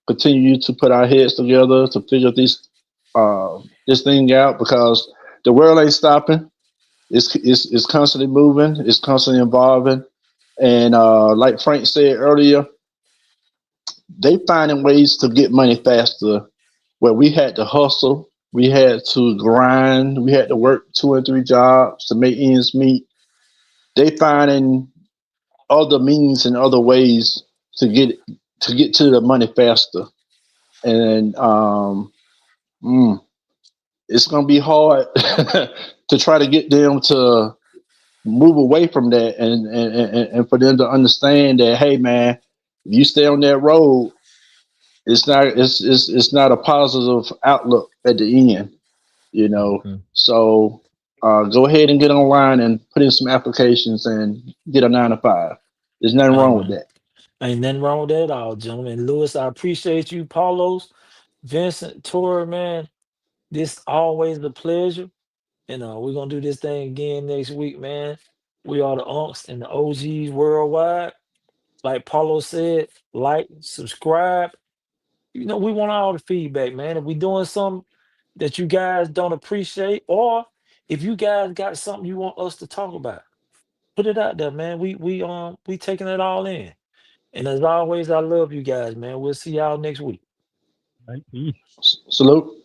continue to put our heads together to figure this thing out, because the world ain't stopping. It's constantly moving. It's constantly evolving. And like Frank said earlier, they finding ways to get money faster, where we had to hustle, we had to grind, we had to work 2 and 3 jobs to make ends meet. They finding other means and other ways to get to the money faster. And it's gonna be hard to try to get them to move away from that, and for them to understand that, hey man, if you stay on that road, it's not a positive outlook at the end, So go ahead and get online and put in some applications and get a 9 to 5. There's nothing wrong with that. Ain't nothing wrong with that at all, gentlemen. Lewis, I appreciate you. Paulos, Vincent, Tori, man, this always a pleasure. We're gonna do this thing again next week, man. We are the unks and the OGs worldwide. Like Paulo said, like, subscribe. We want all the feedback, man. If we doing something that you guys don't appreciate, or if you guys got something you want us to talk about, put it out there, man. We taking it all in. And as always, I love you guys, man. We'll see y'all next week. Peace. Salute.